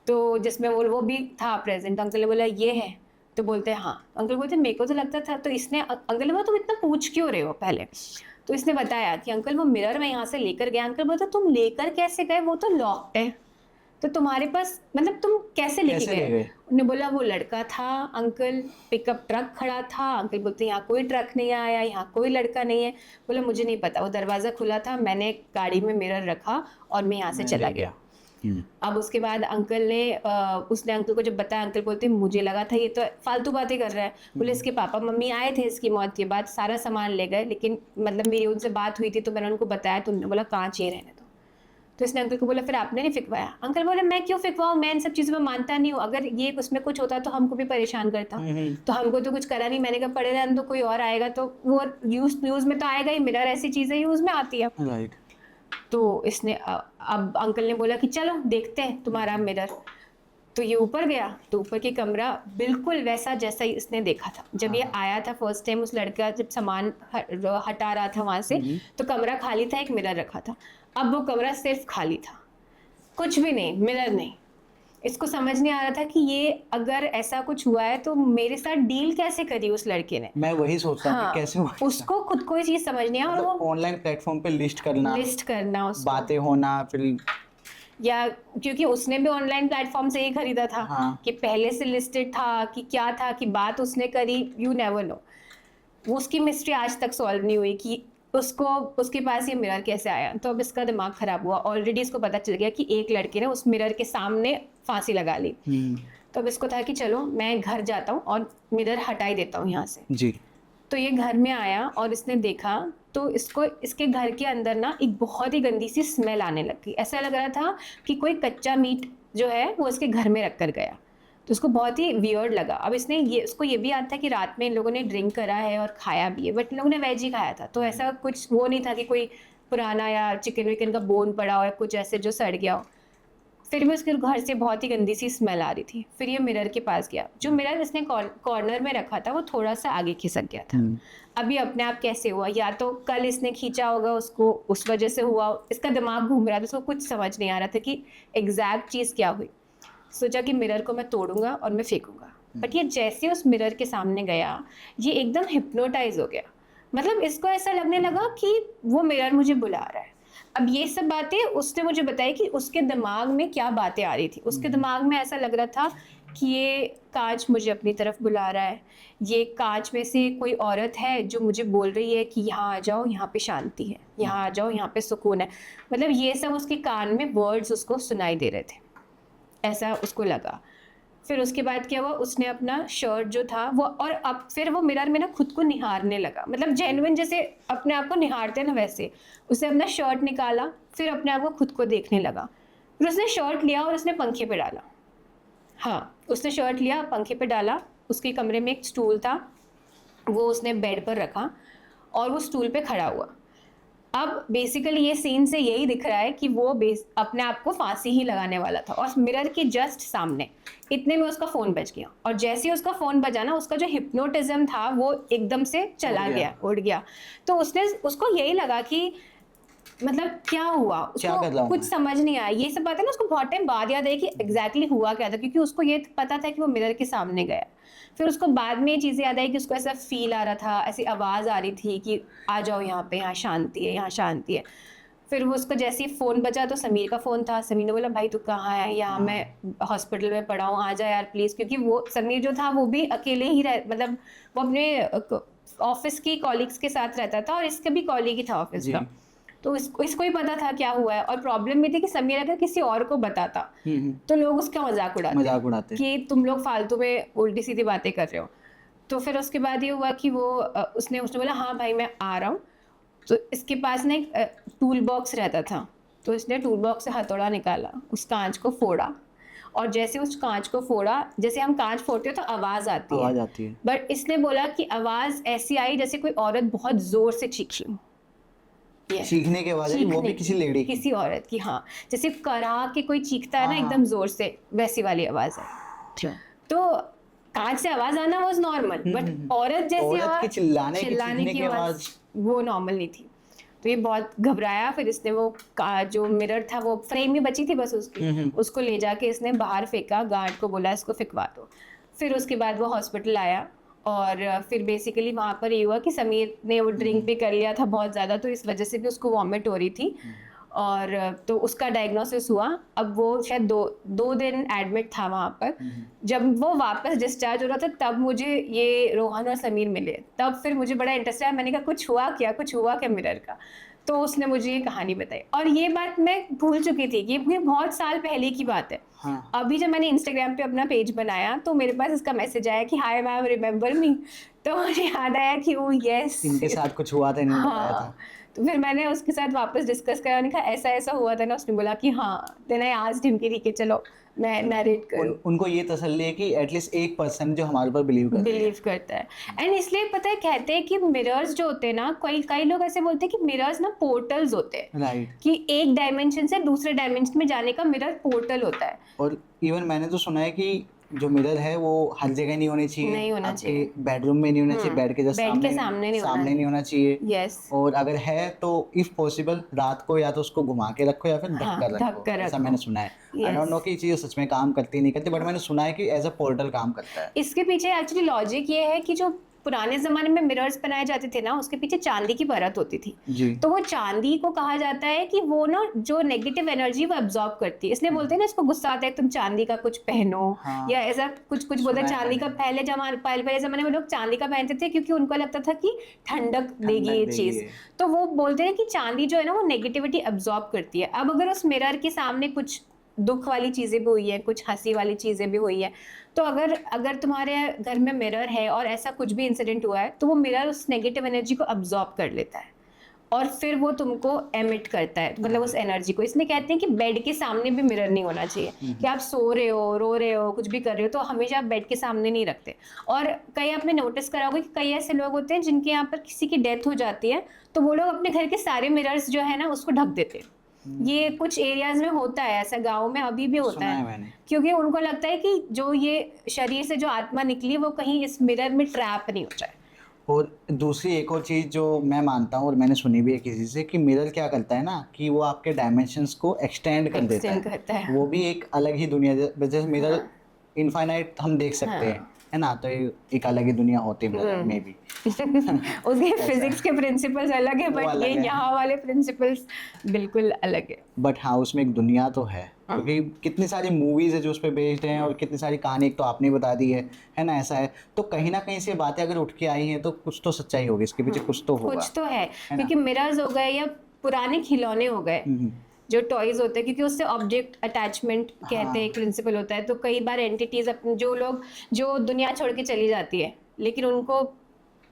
तो जिसमें वो भी था प्रेजेंट। अंकल ने बोला ये है? तो बोलते हैं हाँ। अंकल बोलते मेरे को तो लगता था। तो इसने अंकल ने बोला तुम इतना पूछ क्यों रहे हो पहले? तो इसने बताया कि अंकल वो मिरर मैं यहाँ से लेकर गया। अंकल बोलते तुम लेकर कैसे गए, वो तो लॉक्ड है, तो तुम्हारे पास मतलब तुम कैसे लेके कैसे ले गए? गए? उन्होंने बोला वो लड़का था अंकल, पिकअप ट्रक खड़ा था। अंकल बोलते यहाँ कोई ट्रक नहीं आया, यहाँ कोई लड़का नहीं है। बोला मुझे नहीं पता, वो दरवाज़ा खुला था, मैंने गाड़ी में मिरर रखा और मैं यहाँ से मैं चला ले गया। अब उसके बाद अंकल ने उसने अंकल को जब बताया, अंकल बोलते मुझे लगा था ये तो फालतू बातें कर रहा है। बोले इसके पापा मम्मी आए थे इसकी मौत के बाद, सारा सामान ले गए, लेकिन मतलब मेरी उनसे बात हुई थी तो मैंने उनको बताया, तो उन्होंने बोला कांच ये रहने दो। तो इसने अंकल को बोला फिर आपने नहीं फिकवाया? अंकल बोले मैं क्यों फिकवाऊँ, मैं इन सब चीज़ों में मानता नहीं हूँ, अगर ये उसमें कुछ होता तो हमको भी परेशान करता, तो हमको तो कुछ करा नहीं। मैंने कहा पड़े रहने तो कोई और आएगा तो वो न्यूज़ में तो आएगा ही, मिरर ऐसी चीज़ें यूज़ में आती है। राइट। तो इसने अब अंकल ने बोला कि चलो देखते हैं तुम्हारा मिरर। तो ये ऊपर गया, तो ऊपर की कमरा बिल्कुल वैसा जैसा ही इसने देखा था जब ये आया था फर्स्ट टाइम। उस लड़का जब सामान हटा रहा था वहां से, तो कमरा खाली था, एक मिरर रखा था। अब वो कमरा सिर्फ खाली था, कुछ भी नहीं, मिरर नहीं। इसको समझ नहीं आ रहा था कि ये अगर ऐसा कुछ हुआ है तो मेरे साथ डील कैसे करी उस लड़के ने। मैं वही सोचता हूँ कि कैसे हुआ ऐसा? उसको खुद को ये चीज समझ नहीं आया, और मतलब वो ऑनलाइन प्लेटफॉर्म पे लिस्ट करना उसको बातें होना फिर। या क्योंकि उसने भी ऑनलाइन प्लेटफॉर्म से ही खरीदा था, हाँ। कि पहले से लिस्टेड था कि क्या था, कि बात उसने करी, यू नेवर नो। वो उसकी मिस्ट्री आज तक सॉल्व नहीं हुई कि उसको उसके पास ये मिरर कैसे आया। तो अब इसका दिमाग खराब हुआ, ऑलरेडी इसको पता चल गया कि एक लड़के ने उस मिरर के सामने फांसी लगा ली। तो अब इसको था कि चलो मैं घर जाता हूँ और मिरर हटा ही देता हूँ यहाँ से। जी। तो ये घर में आया और इसने देखा तो इसको इसके घर के अंदर ना एक बहुत ही गंदी सी स्मेल आने लग गई। ऐसा लग रहा था कि कोई कच्चा मीट जो है वो इसके घर में रख कर गया। तो उसको बहुत ही वियर्ड लगा। अब उसको ये भी याद था कि रात में इन लोगों ने ड्रिंक करा है और खाया भी है, बट इन लोगों ने वेज ही खाया था, तो ऐसा कुछ वो नहीं था कि कोई पुराना या चिकन विकन का बोन पड़ा हो या कुछ ऐसे जो सड़ गया हो। फिर भी उसके घर से बहुत ही गंदी सी स्मेल आ रही थी। फिर ये मिरर के पास गया, जो मिरर इसने कॉर्नर में रखा था वो थोड़ा सा आगे खिसक गया था। अभी अपने आप कैसे हुआ, या तो कल इसने खींचा होगा उसको, उस वजह से हुआ। इसका दिमाग घूम रहा था, उसको कुछ समझ नहीं आ रहा था कि एग्जैक्ट चीज़ क्या हुई। सोचा कि मिरर को मैं तोड़ूंगा और मैं फेंकूंगा, बट ये जैसे उस मिरर के सामने गया ये एकदम हिप्नोटाइज हो गया। मतलब इसको ऐसा लगने लगा कि वो मिरर मुझे बुला रहा है। अब ये सब बातें उसने मुझे बताई कि उसके दिमाग में क्या बातें आ रही थी। उसके दिमाग में ऐसा लग रहा था कि ये कांच मुझे अपनी तरफ बुला रहा है, ये कांच में से कोई औरत है जो मुझे बोल रही है कि यहाँ आ जाओ, यहाँ पे शांति है, यहाँ आ जाओ, यहाँ पे सुकून है। मतलब ये सब उसके कान में वर्ड्स उसको सुनाई दे रहे थे, ऐसा उसको लगा। फिर उसके बाद क्या हुआ, उसने अपना शर्ट जो था वो, और अब फिर वो मिरर में ना खुद को निहारने लगा, मतलब जेन्युइन जैसे अपने आप को निहारते हैं ना वैसे। उसने अपना शर्ट निकाला, फिर अपने आप को खुद को देखने लगा। फिर उसने शर्ट लिया और उसने पंखे पे डाला। हाँ, उसने शर्ट लिया, पंखे पे डाला। उसके कमरे में एक स्टूल था, वो उसने बेड पर रखा और वो स्टूल पे खड़ा हुआ। अब बेसिकली ये सीन से यही दिख रहा है कि वो अपने आप को फांसी ही लगाने वाला था, और मिरर के जस्ट सामने इतने में उसका फ़ोन बज गया। और जैसे ही उसका फ़ोन बजा ना, उसका जो हिप्नोटिज्म था वो एकदम से चला गया, उड़ गया। तो उसको यही लगा कि मतलब क्या हुआ क्या कर रहा उसको हूँ कुछ मैं? समझ नहीं आया। ये सब बातें ना उसको बहुत टाइम बाद याद आई कि एग्जैक्टली हुआ क्या था, क्योंकि उसको ये पता था कि वो मिरर के सामने गया। फिर उसको बाद में ये चीज़ें याद आई कि उसको ऐसा फील आ रहा था, ऐसी आवाज़ आ रही थी कि आ जाओ यहाँ पे, यहाँ शांति है, यहाँ शांति है। फिर वो उसको जैसे ही फ़ोन बजा तो समीर का फ़ोन था। समीर ने बोला भाई तू कहाँ है? यहाँ हाँ। मैं हॉस्पिटल में पड़ा हूँ, आ जा यार प्लीज़। क्योंकि वो समीर जो था वो भी अकेले ही मतलब वो अपने ऑफिस की कॉलीग्स के साथ रहता था और इसका भी कॉलीग ही था ऑफिस जी। का। तो इसको ही पता था क्या हुआ है। और प्रॉब्लम ये थी कि समीर अगर किसी और को बताता तो लोग उसका मजाक मजाक उड़ाते। कि तुम लोग फालतू में उल्टी सीधी बातें कर रहे हो। तो फिर उसके बाद ये हुआ कि वो उसने बोला हाँ भाई मैं आ रहा हूँ। तो इसके पास ना एक टूल बॉक्स रहता था, तो इसने टूल बॉक्स से हथौड़ा निकाला, उस कांच को फोड़ा, और जैसे उस कांच को फोड़ा, जैसे हम कांच फोड़ते हो तो आवाज आती आवाज है, आती है। बट इसने बोला कि आवाज ऐसी आई जैसे कोई औरत बहुत जोर से चीखी। ये चीखने की आवाज आई, वो भी किसी लेडी की। किसी औरत की, हाँ, जैसे करा के कोई चीखता है ना हाँ, हाँ। एकदम जोर से, वैसी वाली आवाज है। तो कांच से आवाज आना वाज नॉर्मल, बट औरत जैसी औरत की आवाज, चिल्लाने चिल्लाने की की आवाज आवाज। वो नॉर्मल नहीं थी। तो ये बहुत घबराया। फिर इसने वो जो मिरर था, वो फ्रेम ही बची थी बस उसकी, उसको ले जाके इसने बाहर फेंका, गार्ड को बोला इसको फेंकवा दो। फिर उसके बाद वो हॉस्पिटल आया और फिर बेसिकली वहाँ पर ये हुआ कि समीर ने वो ड्रिंक भी कर लिया था बहुत ज़्यादा, तो इस वजह से भी उसको वॉमिट हो रही थी। और तो उसका डायग्नोसिस हुआ। अब वो शायद दो दिन एडमिट था वहाँ पर। जब वो वापस डिस्चार्ज हो रहा था तब मुझे ये रोहन और समीर मिले। तब फिर मुझे बड़ा इंटरेस्ट आया, मैंने कहा कुछ हुआ क्या मिरर का। तो उसने मुझे ये कहानी बताई, और ये बात मैं भूल चुकी थी कि ये बहुत साल पहले की बात है। हाँ। अभी जब मैंने इंस्टाग्राम पे अपना पेज बनाया तो मेरे पास इसका मैसेज आया कि हाय मैम रिमेम्बर मी। तो मुझे याद आया कि वो यस, इनके साथ कुछ हुआ था, इन्होंने बताया था। हाँ। तो फिर मैंने उसके साथ वापस डिस्कस करा, मैंने कहा ऐसा ऐसा हुआ था ना। उसने बोला कि हाँ, देन आई आस्क्ड हिम कि ठीक है चलो मैं नरेट करूँ। उनको ये तसल्ली है कि एटलीस्ट एक पर्सन जो हमारे ऊपर बिलीव करता है। एंड इसलिए पता है कहते हैं कि मिरर्स जो होते हैं ना, कई लोग ऐसे बोलते हैं कि मिरर्स ना पोर्टल्स होते हैं, राइट। कि एक डायमेंशन से दूसरे डायमेंशन में जाने का मिरर पोर्टल होता है। और इवन मैंने तो सुना है कि जो मिरर है वो हर जगह नहीं होनी चाहिए। नहीं होना आपके चाहिए। बेडरूम में नहीं होना चाहिए, बेड के जस्ट बेड के सामने नहीं होना चाहिए। यस। और अगर है तो इफ पॉसिबल रात को या तो उसको घुमा के रखो या फिर ढक कर रखो। ऐसा मैंने सुना है। आई डोंट नो कि ये चीज़ सच में काम करती नहीं करती, बट मैंने सुना है कि एज अ पोर्टल काम करता है। इसके पीछे एक्चुअली लॉजिक ये है कि जो पुराने ज़माने में मिरर्स बनाए जाते थे ना, उसके पीछे चांदी की परत होती थी। जी। तो वो चांदी को कहा जाता है कि वो ना जो नेगेटिव एनर्जी वो एब्जॉर्ब करती है, इसलिए बोलते हैं ना इसको गुस्सा आता है तुम चांदी का कुछ पहनो। हाँ। या ऐसा कुछ बोलते हैं चांदी का। पहले ज़माने में लोग चांदी का पहनते थे क्योंकि उनको लगता था कि ठंडक देगी ये चीज़। तो वो बोलते हैं कि चांदी जो है ना वो नेगेटिविटी एब्जॉर्ब करती है। अब अगर उस मिरर के सामने कुछ दुख वाली चीज़ें भी हुई है, कुछ हंसी वाली चीज़ें भी हुई है, तो अगर तुम्हारे घर में मिरर है और ऐसा कुछ भी इंसिडेंट हुआ है, तो वो मिरर उस नेगेटिव एनर्जी को अब्जॉर्ब कर लेता है और फिर वो तुमको एमिट करता है, मतलब उस एनर्जी को। इसलिए कहते हैं कि बेड के सामने भी मिरर नहीं होना चाहिए, कि आप सो रहे हो, रो रहे हो, कुछ भी कर रहे हो, तो हमेशा आप बेड के सामने नहीं रखते। और कई आपने नोटिस करा होगा कि कई ऐसे लोग होते हैं जिनके यहाँ पर किसी की डेथ हो जाती है, तो वो लोग अपने घर के सारे मिरर्स जो है ना उसको ढक देते हैं। ये कुछ एरियाज में होता है ऐसा, गाँव में अभी भी होता है, क्योंकि उनको लगता है कि जो ये शरीर से जो आत्मा निकली वो कहीं इस मिरर में ट्रैप नहीं हो जाए। और दूसरी एक और चीज़ जो मैं मानता हूँ और मैंने सुनी भी है किसी से, कि मिरर क्या करता है ना कि वो आपके डायमेंशंस को एक्सटेंड कर देता है। वो भी एक अलग ही दुनिया, जैसे मिरर इनफाइनाइट हम देख सकते हैं, है ना, तो एक अलग ही दुनिया होती है मिरर में भी। उसके फिजिक्स के प्रिंसिपल्स अलग है, बट ये यहाँ वाले प्रिंसिपल्स बिल्कुल अलग है। बट हाँ, उसमें एक दुनिया तो है, क्योंकि कितनी सारी मूवीज है जो उस पर बेस्ड हैं और कितनी सारी कहानी, एक तो आपने बता दी है ना, ऐसा है। तो कहीं ना कहीं से बातें अगर उठ के आई हैं तो कुछ तो सच्चाई होगी, इसके पीछे कुछ तो होगा। कुछ तो है, क्योंकि मिरर्स हो गए या पुराने खिलौने हो गए, जो टॉयज होते हैं, क्योंकि उससे ऑब्जेक्ट अटैचमेंट कहते हैं, एक प्रिंसिपल होता है। तो कई बार एंटिटीज जो दुनिया छोड़ के चली जाती है, लेकिन उनको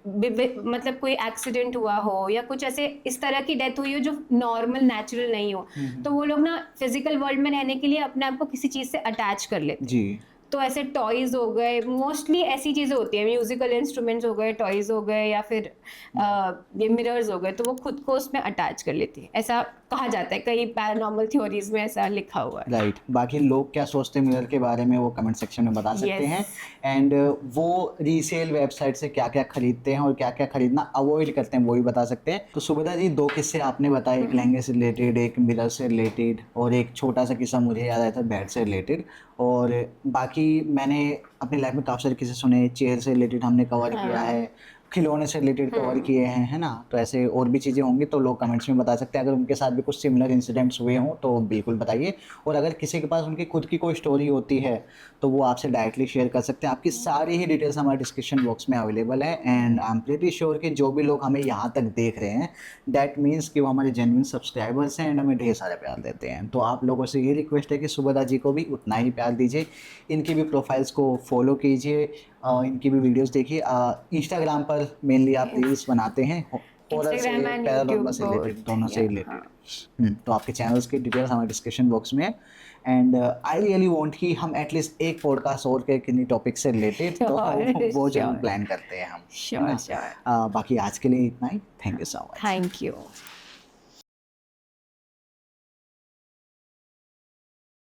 मतलब कोई एक्सीडेंट हुआ हो या कुछ ऐसे इस तरह की डेथ हुई हो जो नॉर्मल नेचुरल नहीं हो, तो वो लोग ना फिजिकल वर्ल्ड में रहने के लिए अपने आप को किसी चीज़ से अटैच कर लेते हैं। जी। तो ऐसे टॉयज़ हो गए, मोस्टली ऐसी चीज़ें होती हैं, म्यूज़िकल इंस्ट्रूमेंट्स हो गए, टॉयज़ हो गए या फिर ये मिरर्स हो गए, तो वो खुद को उसमें अटैच कर लेती है। ऐसा कहा जाता है, कई पैरानॉर्मल थ्योरीज़ में ऐसा लिखा हुआ है। राइट, बाकी लोग क्या सोचते हैं मिरर के बारे में वो कमेंट सेक्शन में बता सकते हैं। यस। एंड वो रीसेल वेबसाइट से क्या क्या खरीदते हैं और क्या क्या खरीदना अवॉइड करते हैं वो भी बता सकते हैं। तो सुभद्रा जी, 2 किस्से आपने बताए, एक लहंगे से रिलेटेड, एक मिरर से रिलेटेड, और एक छोटा सा किस्सा मुझे याद आया था बेड से रिलेटेड। और बाकी मैंने अपनी लाइफ में काफ़ी सारे किस्से सुने, चेयर से रिलेटेड हमने कवर किया हाँ। है, खिलौने से रिलेटेड कवर किए हैं, है ना? तो ऐसे और भी चीज़ें होंगी तो लोग कमेंट्स में बता सकते हैं। अगर उनके साथ भी कुछ सिमिलर इंसिडेंट्स हुए हों तो बिल्कुल बताइए, और अगर किसी के पास उनकी खुद की कोई स्टोरी होती है तो वो आपसे डायरेक्टली शेयर कर सकते हैं। आपकी सारी ही डिटेल्स हमारे डिस्क्रिप्शन बॉक्स में अवेलेबल है। And I am pretty sure कि जो भी लोग हमें यहाँ तक देख रहे हैं, दैट मीन्स कि वो हमारे जेन्युइन सब्सक्राइबर्स हैं एंड हमें ढेर सारा प्यार देते हैं। तो आप लोगों से ये रिक्वेस्ट है कि सुभद्रा जी को भी उतना ही प्यार दीजिए, इनकी भी प्रोफाइल्स को फॉलो कीजिए, इनकी भी वीडियोस देखिए। इंस्टाग्राम पर मेनली आप रील्स बनाते हैं हॉरर से, इंस्टाग्राम एंड पैरानॉर्मल यूट्यूब से रिलेटेड, दोनों से हाँ। रिलेटेड। तो आपके चैनल्स की डिटेल्स हमारे डिस्क्रिप्शन बॉक्स में है। एंड आई रियली वांट कि हम एटलीस्ट एक पॉडकास्ट और के किन्हीं टॉपिक से रिलेटेड तो वो जरूर Sure. प्लान करते हैं हम, है श्योर ना? श्योर। बाकी आज के लिए इतना ही। Thank you so much. Thank you.